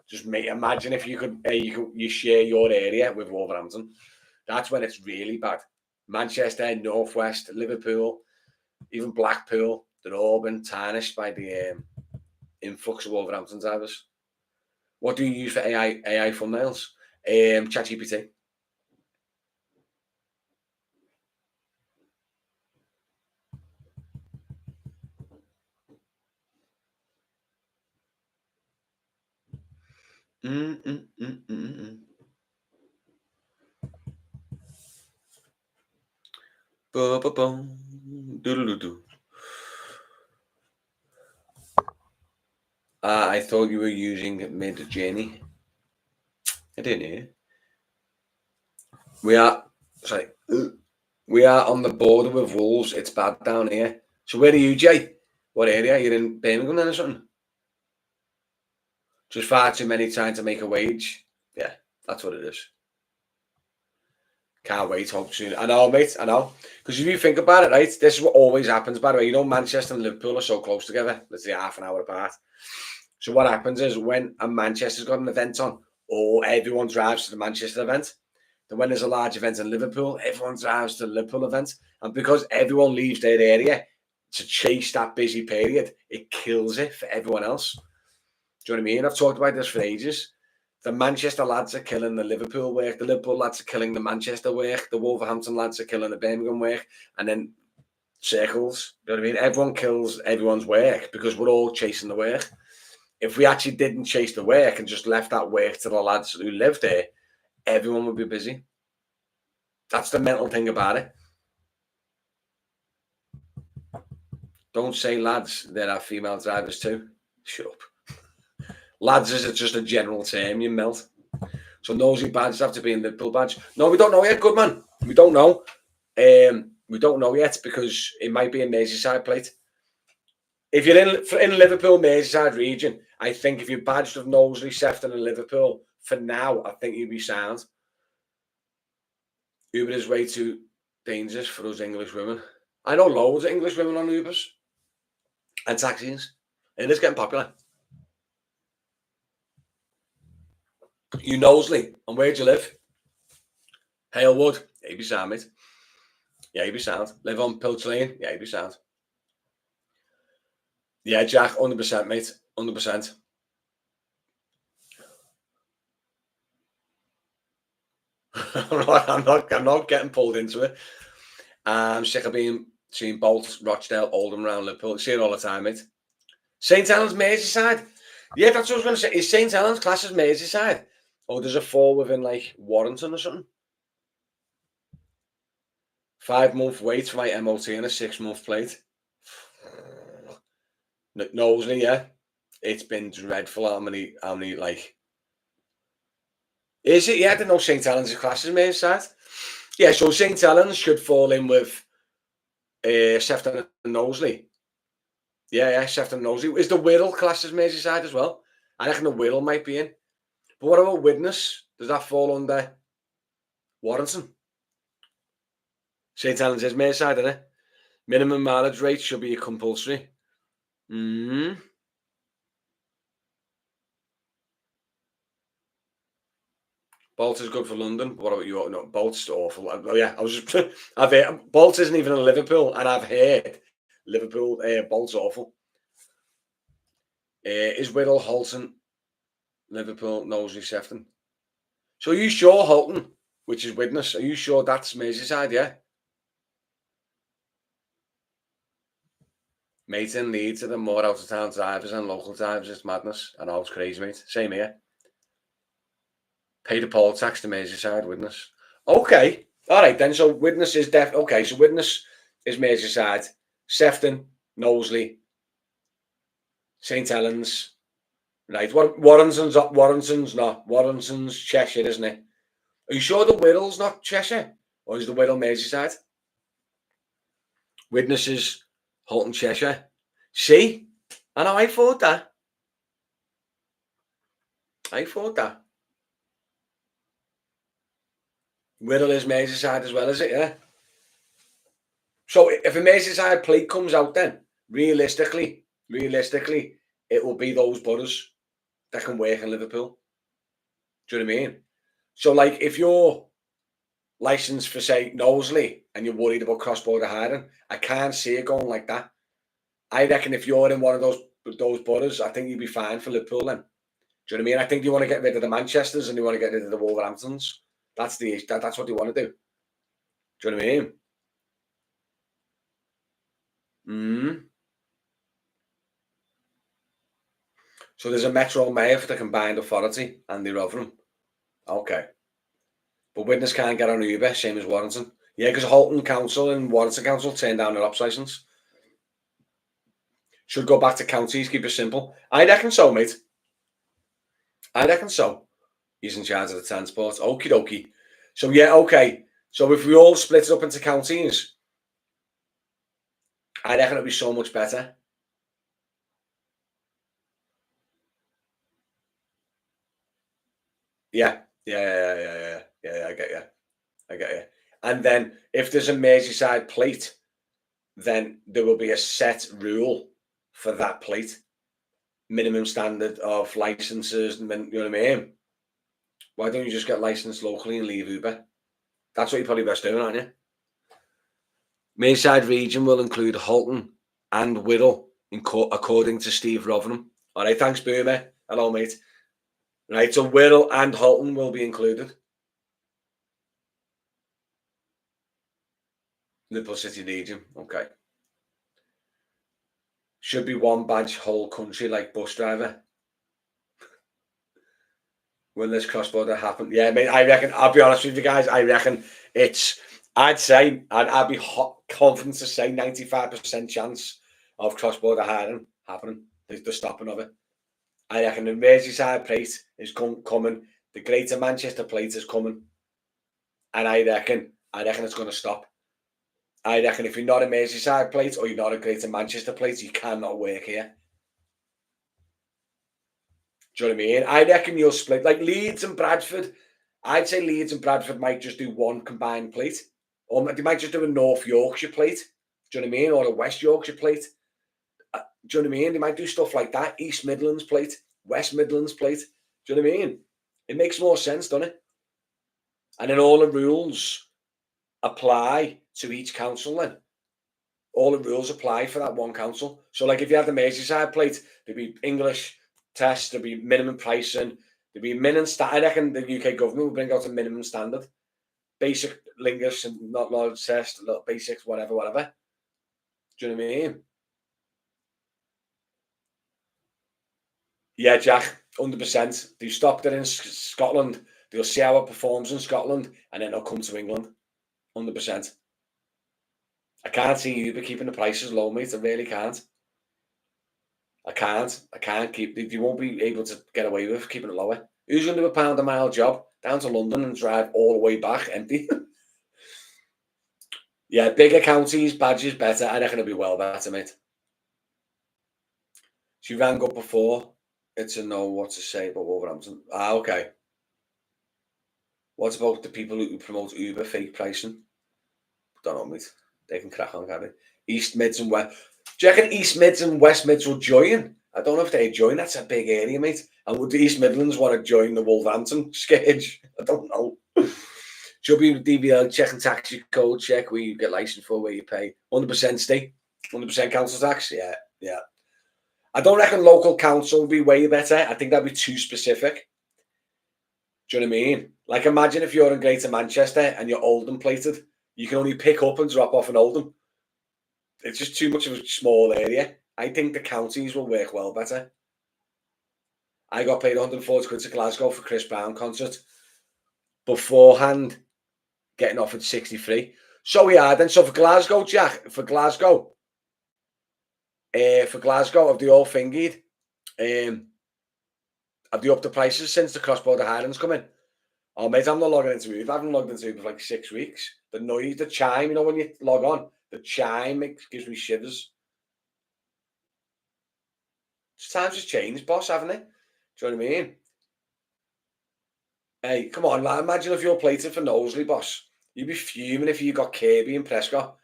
Just imagine if you share your area with Wolverhampton. That's when it's really bad. Manchester, Northwest, Liverpool, even Blackpool, they're all been tarnished by the influx of Wolverhampton drivers. What do you use for AI thumbnails? ChatGPT. I thought you were using Mid Journey. I didn't hear. We are on the border with Wolves. It's bad down here. So where are you, Jay? What area? You're in Birmingham then or something? Just far too many trying to make a wage. Yeah, that's what it is. Can't wait. Hope soon. I know, mate. I know. Because if you think about it, right, this is what always happens. By the way, you know, Manchester and Liverpool are so close together. Let's say half an hour apart. So what happens is when a Manchester's got an event on, or everyone drives to the Manchester event, then when there's a large event in Liverpool, everyone drives to the Liverpool event. And because everyone leaves their area to chase that busy period, it kills it for everyone else. Do you know what I mean? I've talked about this for ages. The Manchester lads are killing the Liverpool work. The Liverpool lads are killing the Manchester work. The Wolverhampton lads are killing the Birmingham work. And then circles. You know what I mean? Everyone kills everyone's work because we're all chasing the work. If we actually didn't chase the work and just left that work to the lads who live there, everyone would be busy. That's the mental thing about it. Don't say lads, there are female drivers too. Shut up. Lads is just a general term, you melt. So nosy badges have to be in the Liverpool badge. No, we don't know yet, good man. We don't know. We don't know yet because it might be a Merseyside plate. If you're in Liverpool, Merseyside region, I think if you're badged with Knowsley, Sefton and Liverpool, for now, I think you'd be sound. Uber is way too dangerous for us English women. I know loads of English women on Ubers and taxis. It is getting popular. You Knowsley, and where do you live? Halewood. Yeah, you be sound, mate. Yeah, you be sound. Live on Pilch Lane. Yeah, you be sound. Yeah, Jack, 100%, mate. 100%. I'm not getting pulled into it. I'm sick of seeing Bolt, Rochdale, Oldham around Liverpool. See it all the time, mate. St Helens, Merseyside. Yeah, that's what I was going to say. Is St Helens class as Merseyside? Or does it fall within like Warrington or something? 5 month wait for my MOT and a 6 month plate. Knowsley, yeah. It's been dreadful. How many like is it? Yeah, I didn't know St Helens is class as Merseyside. Yeah, so St Helens should fall in with Sefton and Knowsley. Yeah, Sefton and Knowsley. Is the Wirral class as Merseyside as well? I reckon the Wirral might be in. But what about Widnes? Does that fall under Warrington? St Helens is Merseyside, isn't it? Minimum mileage rate should be compulsory. Mm. Bolt is good for London. What about you? No, Bolt's awful. Oh yeah, I was just I've heard, Bolt isn't even in Liverpool, and I've heard Liverpool Bolt's awful. Is Whittle, Halton, Liverpool, Knowsley, Sefton? So are you sure Halton, which is Widnes? Are you sure that's Merseyside? Yeah, mate. In Leeds, are the more out of town drivers and local drivers. It's madness. I know it's crazy, mate. Same here. Pay the poll tax to Merseyside, Widnes. Okay. All right, then. So Widnes is definitely okay. So Widnes is Merseyside. Sefton, Knowsley, St Helens. Right. Warrington's not. Warrington's Cheshire, isn't it? Are you sure the Wirral's not Cheshire? Or is the Wirral Merseyside? Widnes is Halton, Cheshire. See? I know, I thought that. I thought that. Wirral is Merseyside as well, is it? Yeah. So if a Merseyside plate comes out, then realistically, it will be those boroughs that can work in Liverpool. Do you know what I mean? So, like, if you're licensed for say Knowsley and you're worried about cross-border hiring, I can't see it going like that. I reckon if you're in one of those boroughs, I think you'd be fine for Liverpool then. Do you know what I mean? I think you want to get rid of the Manchesters and you want to get rid of the Wolverhamptons. That's what you want to do. Do you know what I mean? Mm. So there's a Metro Mayor for the combined authority and the Rotherham. Okay. But Widnes can't get on Uber, same as Warrington. Yeah, because Halton Council and Warrington Council turned down their ops licence. Should go back to counties, keep it simple. I reckon so, mate. I reckon so. He's in charge of the transport. Okie dokie. So, yeah, okay. So, if we all split it up into counties, I reckon it'd be so much better. Yeah. Yeah. I get you. I get you. And then, if there's a Merseyside plate, then there will be a set rule for that plate. Minimum standard of licenses, you know what I mean? Why don't you just get licensed locally and leave Uber? That's what you're probably best doing, aren't you? Merseyside region will include Halton and Wirral, according to Steve Rotherham. All right, thanks, Boomer. Hello, mate. Right, so Wirral and Halton will be included. Liverpool City region, okay. Should be one badge whole country like bus driver. Will this cross-border happen? Yeah, mate, I reckon, I'll be honest with you guys, I reckon I'd be confident to say 95% chance of cross-border hiring happening, the stopping of it. I reckon the Merseyside plate is coming, the Greater Manchester plate is coming, and I reckon it's going to stop. I reckon if you're not a Merseyside plate or you're not a Greater Manchester plate, you cannot work here. Do you know what I mean? I reckon you'll split like Leeds and Bradford. I'd say Leeds and Bradford might just do one combined plate, or they might just do a North Yorkshire plate. Do you know what I mean? Or a West Yorkshire plate. Do you know what I mean? They might do stuff like that. East Midlands plate, West Midlands plate. Do you know what I mean? It makes more sense, doesn't it? And then all the rules apply to each council then. all the rules apply for that one council. So like if you had the Merseyside plate, there'd be English test, there'd be minimum pricing, there'd be minimum standard. I reckon the UK government would bring out a minimum standard. Basic linguists and not knowledge test, little basics, whatever, whatever. Do you know what I mean? Yeah, Jack, 100%. They've stopped it in Scotland. They'll see how it performs in Scotland, and then they'll come to England. 100%. I can't see Uber keeping the prices low, mate. I really can't. I can't. I can't keep. You won't be able to get away with keeping it lower. Who's going to do a pound a mile job down to London and drive all the way back empty? Yeah, bigger counties, badges better. I reckon it'll be well better, mate. She rang up before. It's a no. What to say about Wolverhampton? Ah, okay. What about the people who promote Uber fake pricing? Don't know, mate. They can crack on, can't they? East Mids and West. Do you reckon East Mids and West Mids will join? I don't know if they join. That's a big area, mate. And would the East Midlands want to join the Wolverhampton sketch? I don't know. Should be DVL check and taxi code check where you get licensed for, where you pay 100% state, 100% council tax. Yeah, yeah. I don't reckon local council would be way better. I think that'd be too specific. Do you know what I mean? Like imagine if you're in Greater Manchester and you're Oldham plated, you can only pick up and drop off in Oldham. It's just too much of a small area. I think the counties will work well better. I got paid 140 quid to Glasgow for Chris Brown concert. Beforehand, getting offered 63. So yeah, then so for Glasgow, Jack, for Glasgow, have they all fingered? Have they upped the prices since the cross-border hiring's come in? Oh, mate, I'm not logging into Uber. I haven't logged into Uber for like 6 weeks. The noise, the chime, you know, when you log on, the chime gives me shivers. Times has changed, boss, haven't they? Do you know what I mean? Hey, come on, like, imagine if you're plated for Knowsley, boss. You'd be fuming if you got Kirby and Prescott,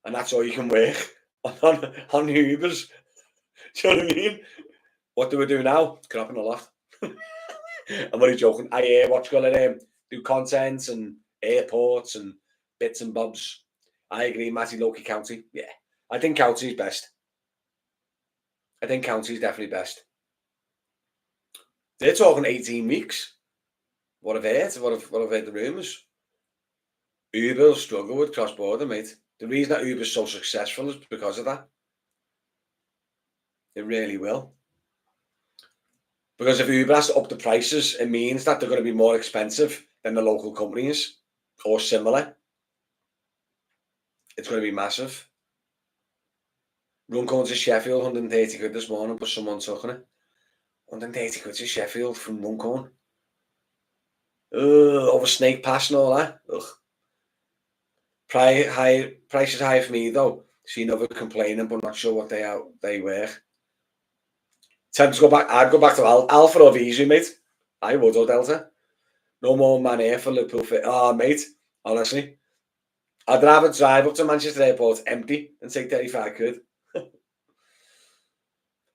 and that's all you can work on Ubers. Do you know what I mean? What do we do now? Cropping a lot. I'm only joking. I hear what's going to do content and airports and bits and bobs. I agree, Matty Loki County. Yeah, I think County's best. I think County's definitely best. They're talking 18 weeks. What I've heard, what I've heard the rumours. Uber will struggle with cross-border, mate. The reason that Uber's so successful is because of that. It really will. Because if Uber has to up the prices, it means that they're going to be more expensive than the local companies or similar. It's going to be massive. Runcorn to Sheffield, 130 quid this morning, but someone took it. 180 quid to Sheffield from Runcorn. Over Snake Pass and all that. Ugh. Price is high for me though. Seen other complaining, but not sure what they were. Time to go back. I'd go back to Alpha or Visu, mate. I would, or Delta. No more man here for Liverpool fit. Oh, mate. Honestly, I'd rather drive up to Manchester Airport empty than take 35 quid.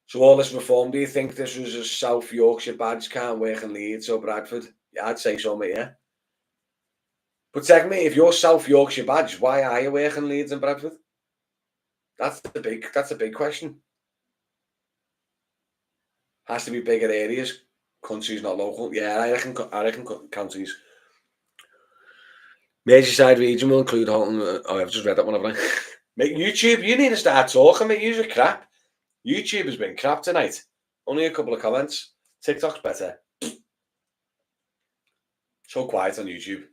So all this reform, do you think this was a South Yorkshire badge, can't work in Leeds or Bradford? Yeah, I'd say so, mate, yeah. But technically, if you're South Yorkshire badge, why are you working Leeds and Bradford? That's the big question. Has to be bigger areas. Countries, not local. Yeah, I reckon counties. Merseyside region will include Holton. Oh, I've just read that one, haven't I? Mate, YouTube, you need to start talking, mate. You're crap. YouTube has been crap tonight. Only a couple of comments. TikTok's better. So quiet on YouTube.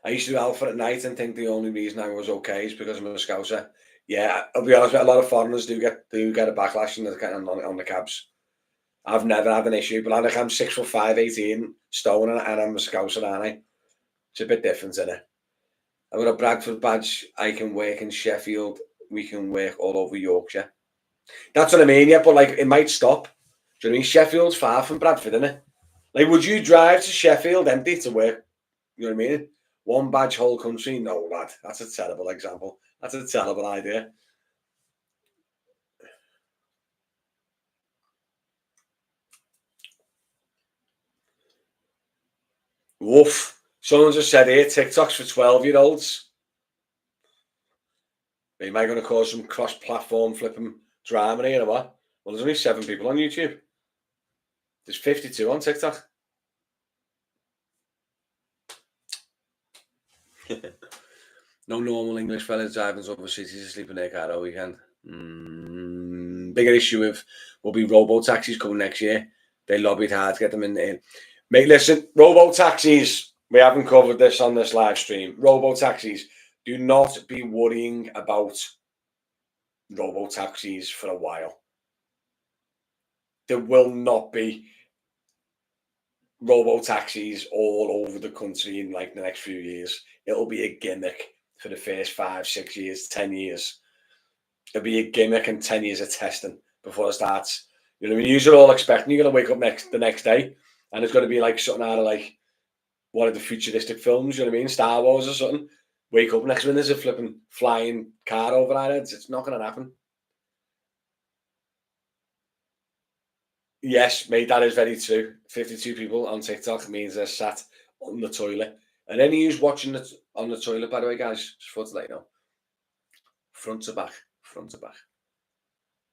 I used to do Alpha at night and think the only reason I was okay is because I'm a Scouser. Yeah, I'll be honest, a lot of foreigners do get a backlash on the cabs. I've never had an issue, but I'm 6'5", 18 stone, and I'm a Scouser, aren't I? It's a bit different, isn't it? I've got a Bradford badge. I can work in Sheffield. We can work all over Yorkshire. That's what I mean, yeah, but like it might stop. Do you know what I mean? Sheffield's far from Bradford, isn't it? Like, would you drive to Sheffield empty to work? You know what I mean? One badge, whole country? No, lad. That's a terrible example. That's a terrible idea. Woof. Someone just said here, TikToks for 12-year-olds. Am I going to cause some cross-platform flipping drama here or what? Well, there's only 7 people on YouTube. There's 52 on TikTok. No normal English fellas driving to other cities to sleep in their car all weekend. Bigger issue will be robo-taxis coming next year. They lobbied hard to get them in there. Mate, listen, robo-taxis, we haven't covered this on this live stream. Robo-taxis, do not be worrying about robo-taxis for a while. There will not be robo-taxis all over the country in like the next few years. It'll be a gimmick for the first 5, 6 years, 10 years. It'll be a gimmick and 10 years of testing before it starts. You know what I mean? You're all expecting you're going to wake up the next day and it's going to be like something out of like one of the futuristic films, you know what I mean? Star Wars or something. Wake up next minute, there's a flipping flying car over our heads. It's not going to happen. Yes, mate, that is very true. 52 people on TikTok means they're sat on the toilet. And any who's watching it on the toilet, by the way, guys, just for to let you know. Front to back. Front to back.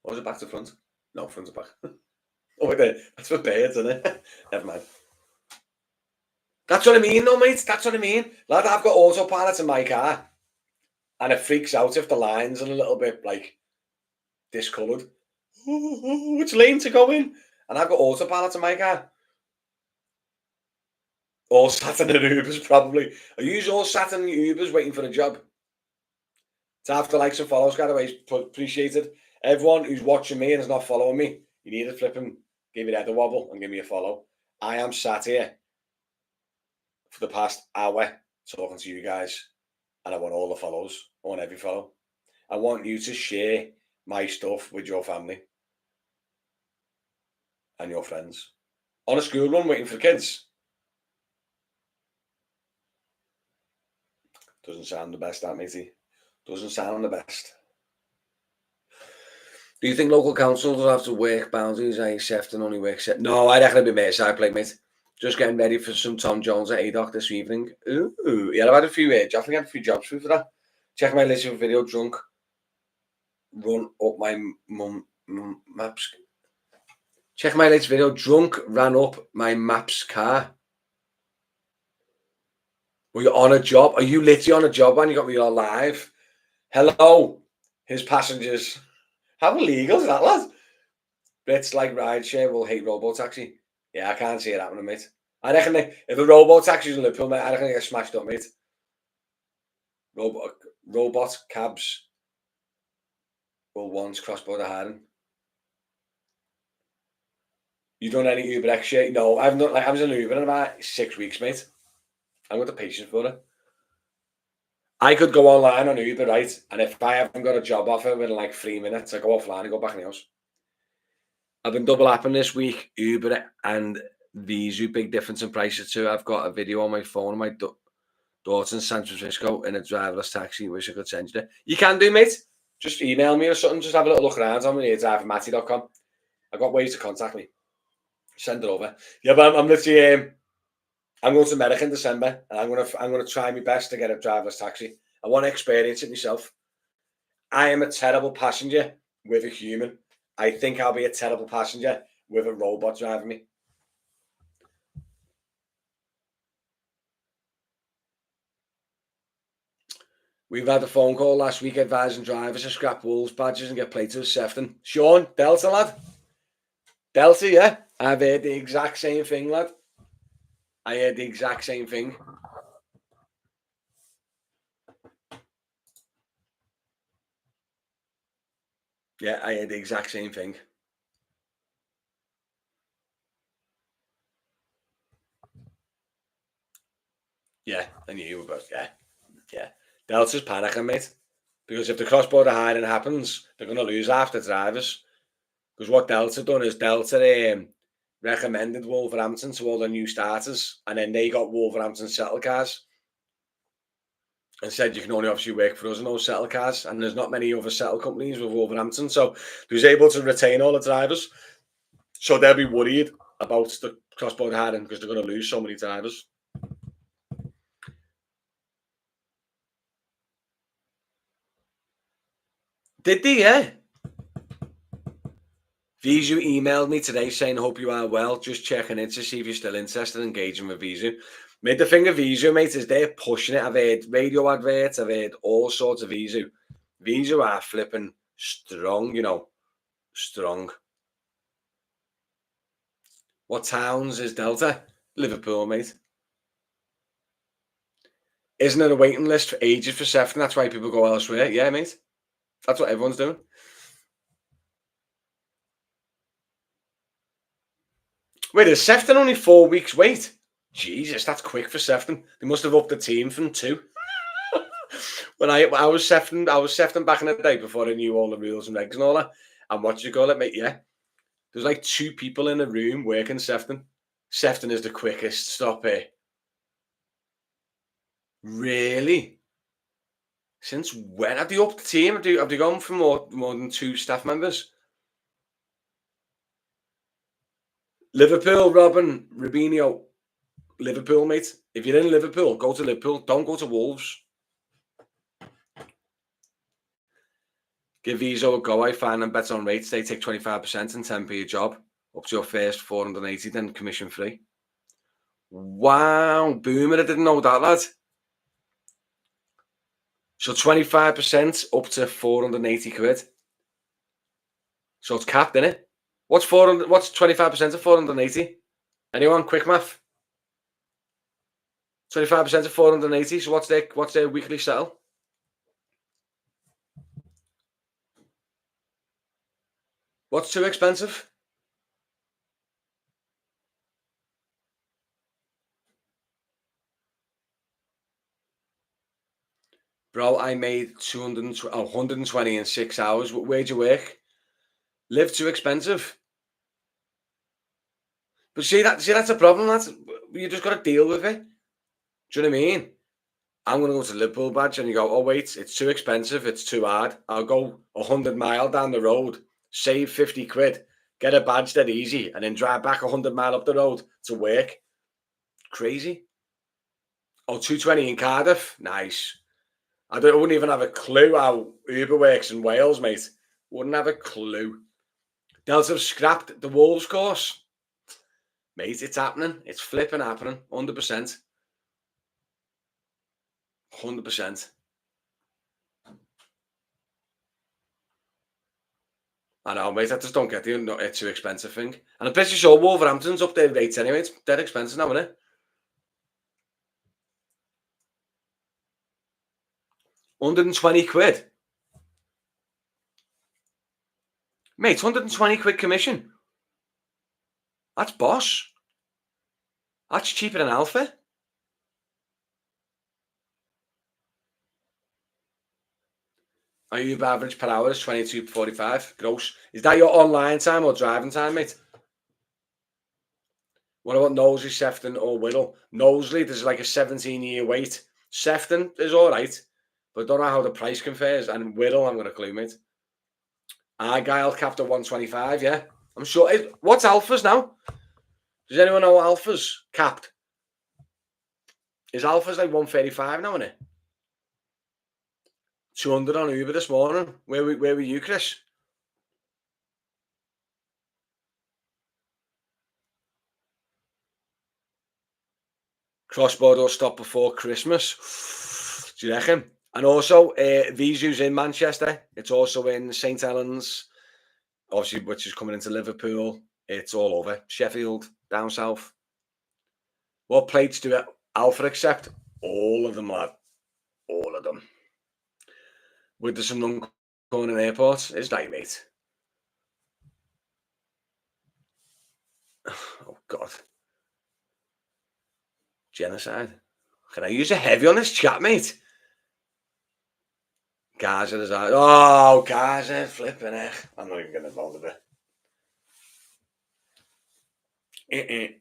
Or was it back to front? No, front to back. Oh, wait, that's for birds, isn't it? Never mind. That's what I mean, though, mate. That's what I mean. Lad, I've got autopilot in my car. And it freaks out if the lines are a little bit, like, discoloured. Which lane to go in? And I've got autopilot in my car. All sat in the Ubers, probably. Are you all sat in the Ubers waiting for a job? To have to likes and follows, by the way, appreciated. Everyone who's watching me and is not following me, you need to flip and give your head a wobble and give me a follow. I am sat here for the past hour talking to you guys, and I want all the follows. I want every follow. I want you to share my stuff with your family and your friends. On a school run waiting for kids. Doesn't sound the best, that, matey. Doesn't sound the best. Do you think local councils will have to work boundaries? I accept and only work set. No, I reckon it'll be Merseyside play, mate. Just getting ready for some Tom Jones at ADOC this evening. Ooh, yeah, I've had a few definitely had a few jobs through for that. Check my list of video drunk. Run up my maps. Check my latest video. Drunk ran up my maps car. Were you on a job? Are you literally on a job, man? You got me all live. Hello, his passengers. How illegal is that, lad? Brits like rideshare will hate robo-taxi. Yeah, I can't see it happening, mate. I reckon if a robo-taxi's in Liverpool, mate, I reckon they get smashed up, mate. Robot cabs will once cross-border hiring. You done any UberX yet? No, I've not. Like I was in Uber in about 6 weeks, mate. I've got the patience for it. I could go online on Uber, right? And if I haven't got a job offer within like 3 minutes, I go offline and go back in the house. I've been double apping this week, Uber and Vizu, big difference in prices too. I've got a video on my phone of my daughter in San Francisco in a driverless taxi, which I could send you. You can do, mate. Just email me or something. Just have a little look around on me at drivermatty.com. I've got ways to contact me. Send it over. Yeah, but I'm literally I'm going to America in December, and I'm gonna try my best to get a driverless taxi. I want to experience it myself. I am a terrible passenger with a human. I think I'll be a terrible passenger with a robot driving me. We've had a phone call last week advising drivers to scrap Wolves badges and get plates of Sefton. Sean, Delta, lad. Delta, yeah. I've heard the exact same thing, lad. I heard the exact same thing. Yeah, I heard the exact same thing. Yeah, I knew you were both. Yeah. Delta's panicking, mate. Because if the cross-border hiring happens, they're going to lose half the drivers. Because what Delta done is Delta recommended Wolverhampton to all the new starters, and then they got Wolverhampton settle cars and said you can only obviously work for us in those settle cars, and there's not many other settle companies with Wolverhampton, so they was able to retain all the drivers. So they'll be worried about the cross-border hiring because they're going to lose so many drivers. Did they? Yeah. Visu emailed me today saying, "Hope you are well. Just checking in to see if you're still interested in engaging with Visu." Mate, the thing of Visu, mate, is they're pushing it. I've heard radio adverts. I've heard all sorts of Visu. Visu are flipping strong, strong. What towns is Delta? Liverpool, mate. Isn't it a waiting list for ages for Sefton? That's why people go elsewhere. Yeah, mate. That's what everyone's doing. Wait, is Sefton only 4 weeks wait? Jesus, that's quick for Sefton. They must have upped the team from two. When I was Sefton back in the day before I knew all the rules and regs and all that. And what you call it, mate? Yeah, there's like two people in a room working Sefton. Sefton is the quickest stop here. Really? Since when have they upped the team? Have they gone for more than two staff members? Liverpool, Robin, Rubinho, Liverpool, mate. If you're in Liverpool, go to Liverpool. Don't go to Wolves. Give Viso a go. I find them better on rates. They take 25% and 10p a job. Up to your first 480, then commission free. Wow, boomer. I didn't know that, lad. So 25% up to 480 quid. So it's capped, isn't it? What's 400? What's 25% of 480? Anyone? Quick math. 25% of 480. So what's their weekly settle? What's too expensive? Bro, I made 120 in 6 hours. Where'd you work? Live too expensive. But that's a problem. You just got to deal with it. Do you know what I mean? I'm going to go to Liverpool badge and you go, oh, wait, it's too expensive. It's too hard. I'll go 100 mile down the road, save 50 quid, get a badge dead easy, and then drive back 100 mile up the road to work. Crazy. Oh, 220 in Cardiff. Nice. I wouldn't even have a clue how Uber works in Wales, mate. Wouldn't have a clue. Delta have scrapped the Wolves course. Mate, it's happening. It's flipping happening. 100%. 100%. I know, mate. I just don't get it's too expensive thing. And I'm pretty sure Wolverhampton's up their rates anyway. It's dead expensive now, isn't it? 120 quid. Mate, 120 quid commission. That's boss. That's cheaper than Alpha. Our Uber average per hour is 22.45 gross. Is that your online time or driving time, mate? What about Knowsley, Sefton, or Whittle? Knowsley, there's like a 17-year wait. Sefton is all right, but I don't know how the price compares. And Whittle, I'm going to clue, mate. Argyle capped at 125, yeah. I'm sure. What's Alpha's now? Does anyone know what Alpha's capped? Is Alpha's like 135 now, isn't it? 200 on Uber this morning. Where were you, Chris? Cross-border will stop before Christmas. Do you reckon? And also, Visu's in Manchester. It's also in St Helens, obviously, which is coming into Liverpool. It's all over. Sheffield, down south. What plates do Alpha accept? All of them, lad. All of them. With the some non in airports, it's like, mate. Oh, God. Genocide. Can I use a heavy on this chat, mate? Gaza is out. Oh, Gaza, flipping heck. I'm not even getting involved with it.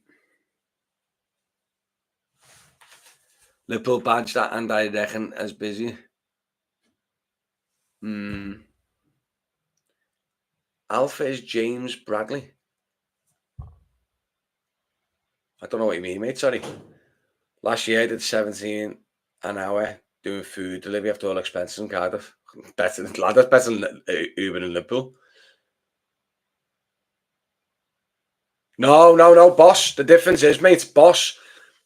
Liverpool badge that, and I reckon as busy. Alpha is James Bradley. I don't know what you mean, mate. Sorry. Last year I did 17 an hour. doing food delivery after all expenses in Cardiff. Better than lad, that's better than Uber in Liverpool. No, no, no, boss. The difference is, mate, boss.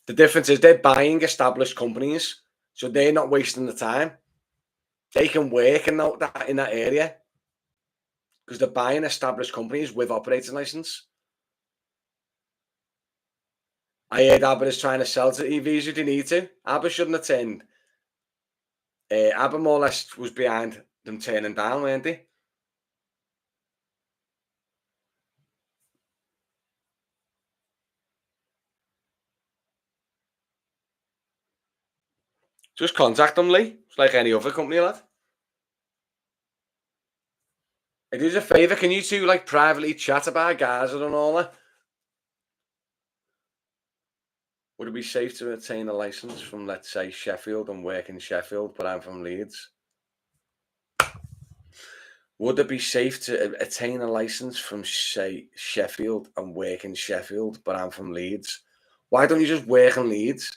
The difference is they're buying established companies, so they're not wasting the time. They can work in that area because they're buying established companies with operating license. I heard Abba is trying to sell to EVs if they need to. Abba shouldn't have turned. Abba more or less was behind them turning down, weren't they? Just contact them, Lee. It's like any other company, lad. It is a favour. Can you two like privately chat about Gaza and all that? Would it be safe to obtain a license from, let's say, Sheffield and work in Sheffield, but I'm from Leeds? Would it be safe to attain a license from, say, Sheffield and work in Sheffield, but I'm from Leeds? Why don't you just work in Leeds?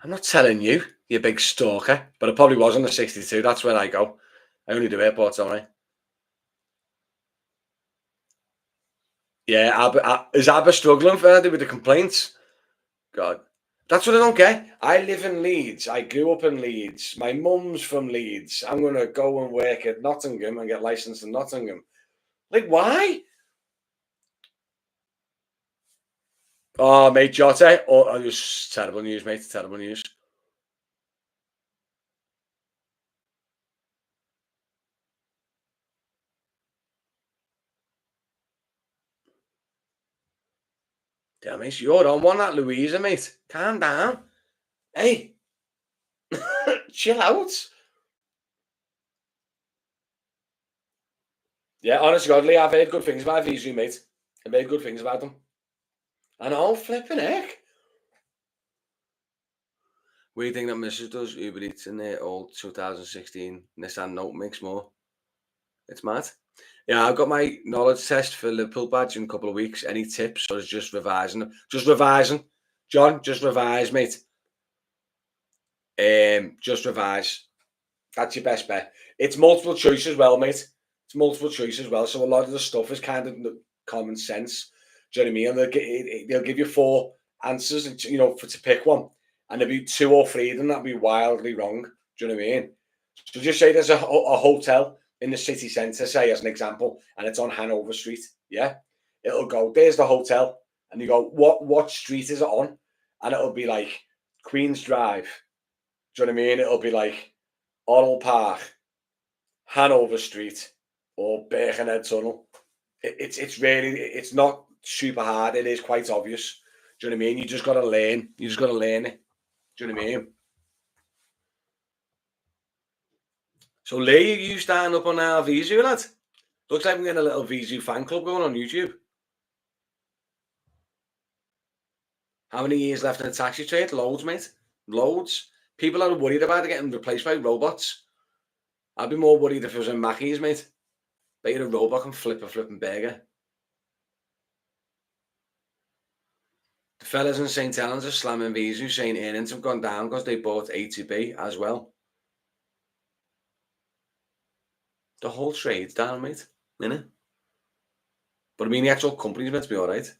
I'm not telling you, you big stalker, but it probably was on the 62. That's where I go. I only do airports, don't I? Yeah, is Abba struggling further with the complaints? God, that's what I don't get. I live in Leeds. I grew up in Leeds. My mum's from Leeds. I'm going to go and work at Nottingham and get licensed in Nottingham. Like, why? Oh, mate, Jota. Oh, it was terrible news, mate. Terrible news. Damn, mate, you're on one, that Louisa, mate. Calm down. Hey, chill out. Yeah, honest to God, Lee, I've heard good things about Visu, mate. I've heard good things about them. And all flipping heck. What do you think that Mrs. does? Uber Eats in their old 2016 Nissan Note makes more. It's mad. Yeah, I've got my knowledge test for Liverpool badge in a couple of weeks. Any tips or is just revising them? Just revising. John, just revise, mate. Just revise. That's your best bet. It's multiple choice as well, mate. It's multiple choice as well. So a lot of the stuff is kind of common sense. Do you know what I mean? And they'll give you four answers, you know, to pick one. And there'll be two or three of them that'll be wildly wrong. Do you know what I mean? So just say there's a hotel in the city centre, say as an example, and it's on Hanover Street. Yeah, it'll go. There's the hotel, and you go, what street is it on? And it'll be like Queen's Drive. Do you know what I mean? It'll be like Orrell Park, Hanover Street, or Birkenhead Tunnel. It's really it's not super hard. It is quite obvious. Do you know what I mean? You just got to learn. You just got to learn it. Do you know what I mean? So Lee, you stand up on our Visu, lad. Looks like we're getting a little Visu fan club going on YouTube. How many years left in the taxi trade? Loads, mate. Loads. People are worried about it getting replaced by robots. I'd be more worried if it was in Mackey's, mate. Bet you a robot can flip a flipping burger. The fellas in St. Helens are slamming Visu, saying earnings have gone down because they bought A2B as well. The whole trade's down, mate. Innit? But I mean, the actual company's meant to be alright.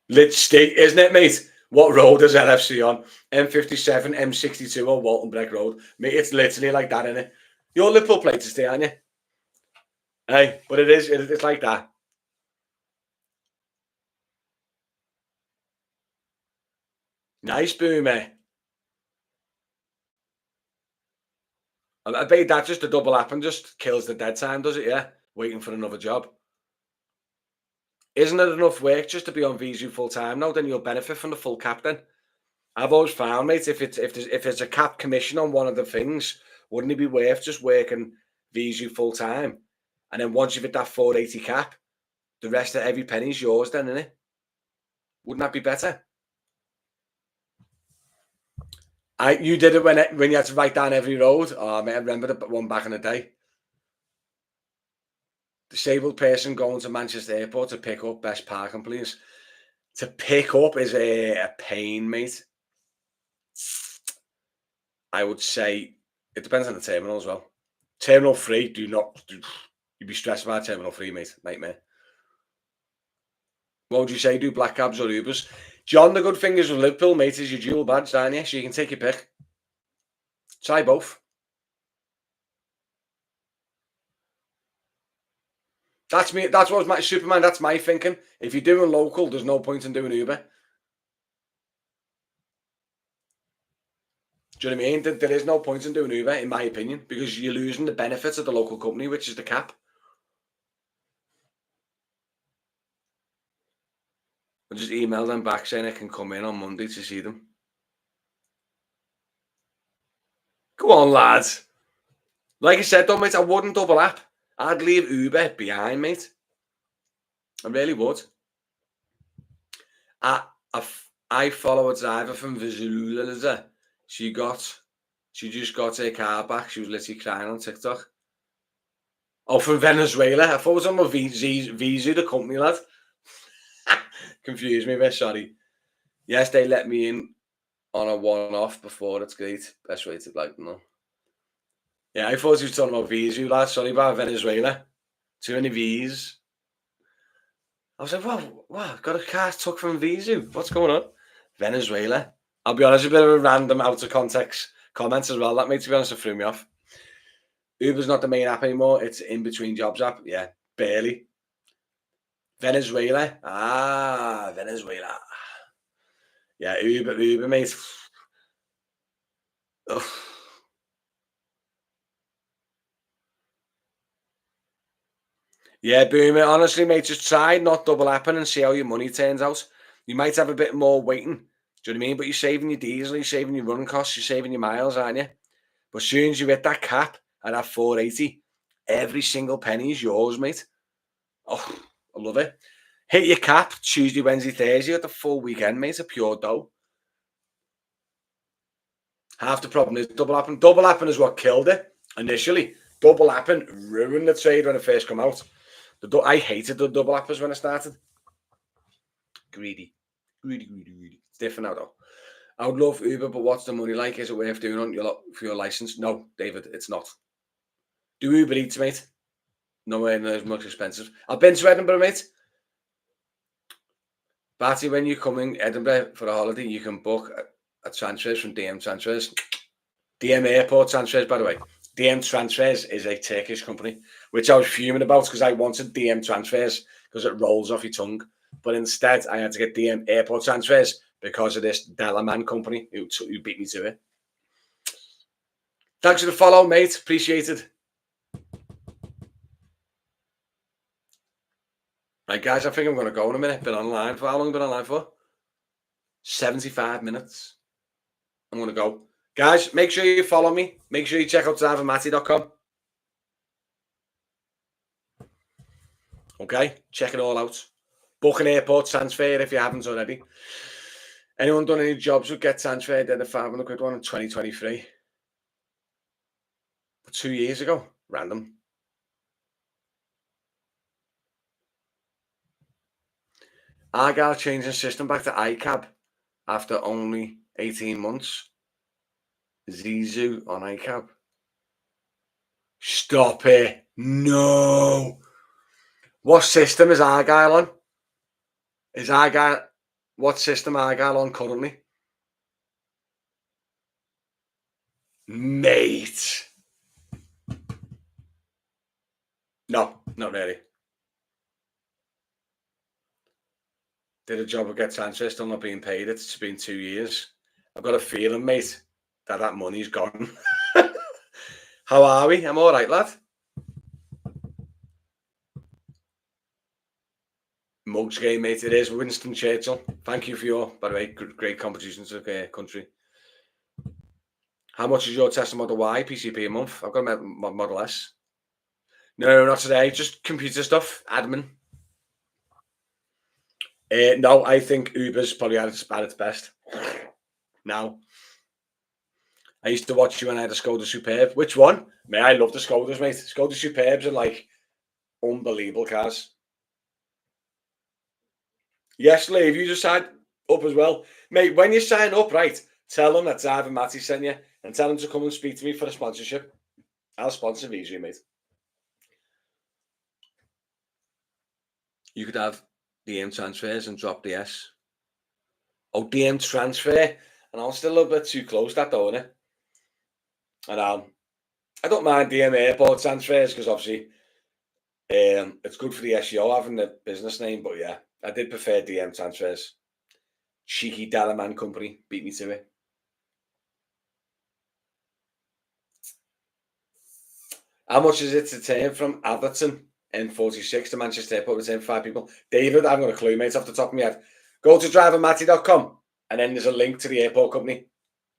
Lit state, isn't it, mate? What road is LFC on? M57, M62, or Walton Breck Road? Mate, it's literally like that, innit? Your Liverpool plates stay, aren't you? Hey, but it's like that. Nice, Boomer. I bet that just a double app and just kills the dead time, does it? Yeah, waiting for another job. Isn't it enough work just to be on Visu full time? No, then you'll benefit from the full cap. Then I've always found, mate, if there's a cap commission on one of the things, wouldn't it be worth just working Visu full time? And then once you've hit that 480 cap, the rest of every penny's yours. Then, isn't it? Wouldn't that be better? You did it when you had to write down every road. Oh, mate, I remember the one back in the day. Disabled person going to Manchester Airport to pick up best parking, please. To pick up is a pain, mate. I would say it depends on the terminal as well. Terminal 3, do not. You'd be stressed about terminal 3, mate. Nightmare. What would you say? Do black cabs or Ubers? John, the good thing is with Liverpool, mate, is your dual badge, aren't you? So you can take your pick. Try both. That's me. That's what was my Superman. That's my thinking. If you're doing local, there's no point in doing Uber. Do you know what I mean? There is no point in doing Uber, in my opinion, because you're losing the benefits of the local company, which is the cap. I'll just email them back saying I can come in on Monday to see them. Go on, lads. Like I said, though, mate, I wouldn't double up. I'd leave Uber behind, mate. I really would. I, I follow a driver from Venezuela. She just got her car back. She was literally crying on TikTok. Oh, from Venezuela. I thought it was on my Visa, the company, lad. Confused me a bit, sorry. Yes, they let me in on a one-off before. That's great. Best way to like them, though. Yeah, I thought he was talking about Visa, lad. Sorry about Venezuela. Too many V's. I was like, wow, got a car took from Visa. What's going on? Venezuela. I'll be honest, a bit of a random out of context comments as well. That made, to be honest, it threw me off. Uber's not the main app anymore. It's in between jobs app. Yeah, barely. Venezuela. Ah, Venezuela. Yeah, Uber, mate. Ugh. Yeah, boom. Honestly, mate, just try not double apping and see how your money turns out. You might have a bit more waiting. Do you know what I mean? But you're saving your diesel, you're saving your running costs, you're saving your miles, aren't you? But as soon as you hit that cap and that 480, every single penny is yours, mate. Oh, I love it. Hit your cap Tuesday, Wednesday, Thursday, at the full weekend, mate. A pure dough. Half the problem is double apping. Double apping is what killed it initially. Double apping ruined the trade when it first came out. I hated the double appers when I started. Greedy. It's different now, though. I would love Uber, but what's the money like? Is it worth doing on for your license? No, David, it's not. Do Uber Eats, mate. Nowhere near as much expensive. I've been to Edinburgh, mate. Barty, when you come in Edinburgh for a holiday, you can book a transfers from DM Transfers. DM Airport Transfers, by the way. DM Transfers is a Turkish company, which I was fuming about because I wanted DM Transfers because it rolls off your tongue. But instead, I had to get DM Airport Transfers because of this Delaman company who beat me to it. Thanks for the follow, mate. Appreciated. Right, guys, I think I'm going to go in a minute. Been online for how long? Been online for 75 minutes. I'm going to go. Guys, make sure you follow me. Make sure you check out drivermatty.com. Okay, check it all out. Book an airport transfer if you haven't already. Anyone done any jobs with Get Transferred? Did a 500 quid one in 2023. 2 years ago. Random. Argyle changing system back to iCab after only 18 months. Zizou on iCab. Stop it. No. What system is Argyle on? What system Argyle on currently? Mate. No, not really. Did a job of Get Transfer, still not being paid. It's been 2 years. I've got a feeling, mate, that money's gone. How are we? I'm all right, lad. Mugs game, mate. It is Winston Churchill. Thank you for your, by the way, great contributions to the country. How much is your Tesla Model Y PCP a month? I've got a Model S. No, not today. Just computer stuff, admin. No, I think Uber's probably at its best. Now, I used to watch you when I had a Skoda Superb. Which one? Man, I love the Skodas, mate. Skoda Superbs are like unbelievable cars. Yes, Lee, you just signed up as well. Mate, when you sign up, right, tell them that Drive and Matty sent you and tell them to come and speak to me for a sponsorship. I'll sponsor Visa, mate. You could have DM transfers and drop the S. Oh, DM transfer. And I'm still a little bit too close, that though, innit? And I don't mind DM airport transfers because obviously it's good for the SEO having the business name, but yeah, I did prefer DM transfers. Cheeky Dalaman company beat me to it. How much is it to turn from Everton M46 to Manchester Airport with 5 people? David, I haven't got a clue, mate, off the top of my head. Go to drivermatty.com and then there's a link to the airport company.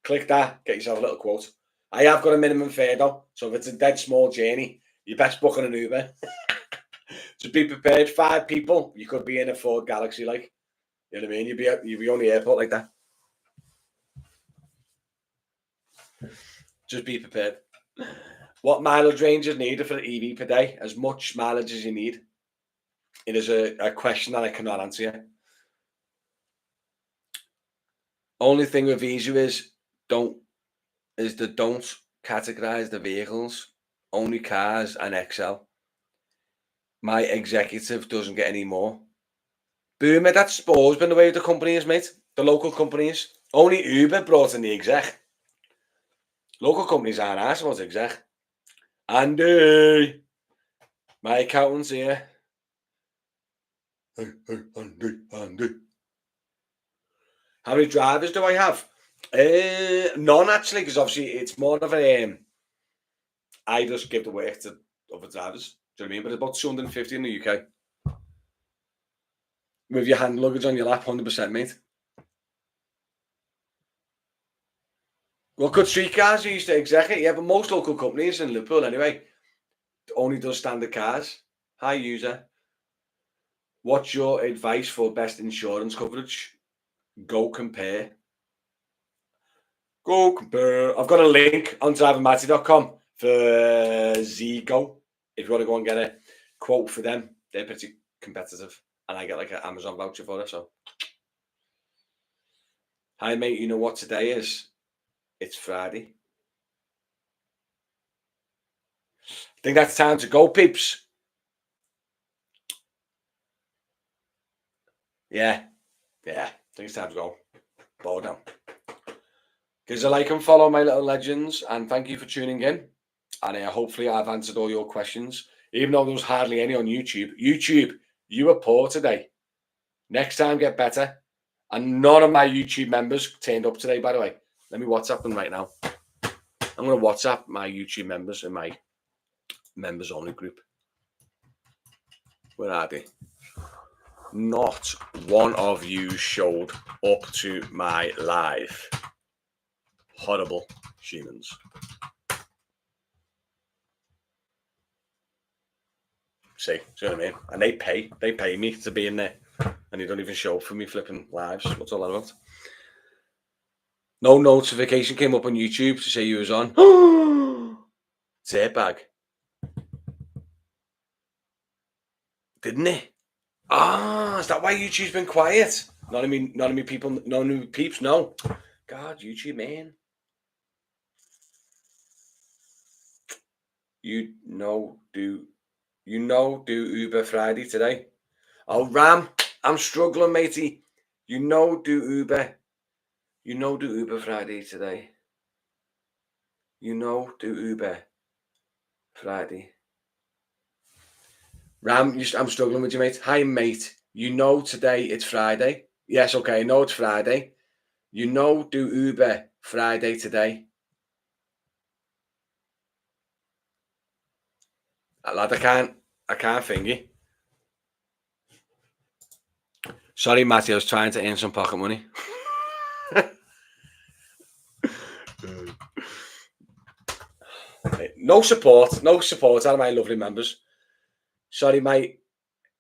Click that, get yourself a little quote. I have got a minimum fare though, so if it's a dead small journey, you best book on an Uber. Just be prepared. 5 people, you could be in a Ford Galaxy, like. You know what I mean? You'd be on the airport like that. Just be prepared. What mileage range is needed for the EV per day? As much mileage as you need. It is a question that I cannot answer yet. Only thing with Visa is don't categorize the vehicles. Only cars and XL. My executive doesn't get any more. Boomer, that's always been the way the companies, mate. The local companies. Only Uber brought in the exec. Local companies aren't asked about exec. Andy, my accountant's here. Hey, Andy. How many drivers do I have? None actually, because obviously it's more of a. I just give the work to other drivers. Do you know what I mean? But it's about 250 in the UK. With your hand luggage on your lap, 100%, mate. Well, good streetcars used to execute, yeah, but most local companies in Liverpool anyway only does standard cars. Hi, user. What's your advice for best insurance coverage? Go compare. Go compare. I've got a link on drivermatty.com for Zigo. If you want to go and get a quote for them, they're pretty competitive. And I get like an Amazon voucher for it. So, hi, mate. You know what today is? It's Friday. I think that's time to go, peeps. Yeah. I think it's time to go. Bow down. Give us a like and follow my little legends. And thank you for tuning in. And hopefully I've answered all your questions. Even though there was hardly any on YouTube. YouTube, you were poor today. Next time, get better. And none of my YouTube members turned up today, by the way. Let me WhatsApp them right now. I'm going to WhatsApp my YouTube members in my members only group. Where are they? Not one of you showed up to my live. Horrible humans. See what I mean? And they pay me to be in there. And they don't even show up for me flipping lives. What's all that about? No notification came up on YouTube to say you was on. Dirtbag. Didn't it? Ah, is that why YouTube's been quiet? None of me people, none of me peeps know. God, YouTube, man. Do Uber Friday today? Oh, Ram, I'm struggling, matey. Do Uber. Do Uber Friday today. Do Uber Friday. Ram, I'm struggling with you, mate. Hi, mate. Today it's Friday. Yes, okay, I know it's Friday. Do Uber Friday today. Lad, I can't thingy. Sorry, Matty, I was trying to earn some pocket money. No support out of my lovely members. Sorry, my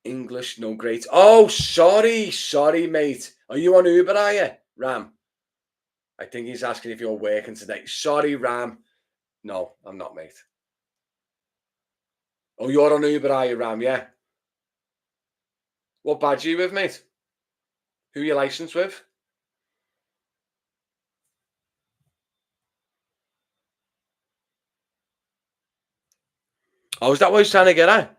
English no great. Oh, sorry, mate. Are you on Uber, are you, Ram? I think he's asking if you're working today. Sorry, Ram. No, I'm not, mate. Oh, you're on Uber, are you, Ram? Yeah. What badge are you with, mate? Who you licensed with? Oh, is that what he's trying to get at?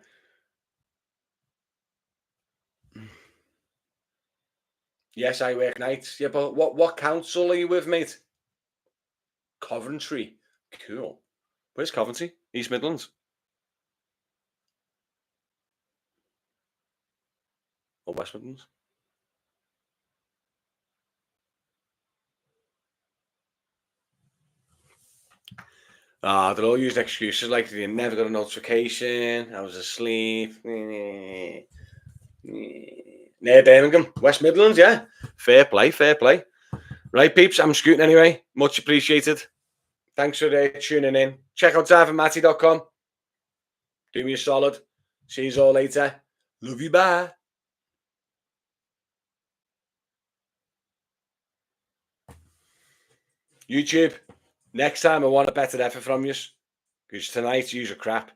Yes, I work nights. Yeah, but what council are you with, mate? Coventry. Cool. Where's Coventry? East Midlands or West Midlands? Ah, they're all using excuses like they never got a notification. I was asleep. Near Birmingham, West Midlands. Yeah, fair play, fair play. Right, peeps. I'm scooting anyway. Much appreciated. Thanks for tuning in. Check out drivermatty.com. Do me a solid. See you all later. Love you. Bye. YouTube. Next time I want a better effort from you. Because tonight you're crap.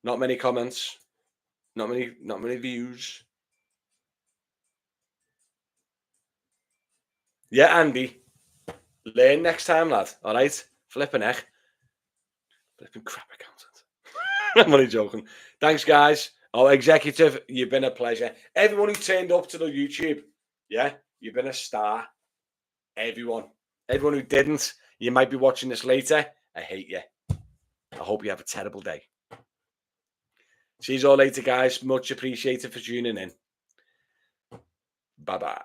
Not many comments. Not many views. Yeah, Andy. Learn next time, lad. All right? Flipping heck. Flipping crap accountant. I'm only joking. Thanks, guys. Oh, executive, you've been a pleasure. Everyone who turned up to the YouTube, yeah, you've been a star. Everyone. Everyone who didn't, you might be watching this later. I hate you. I hope you have a terrible day. See you all later, guys. Much appreciated for tuning in. Bye-bye.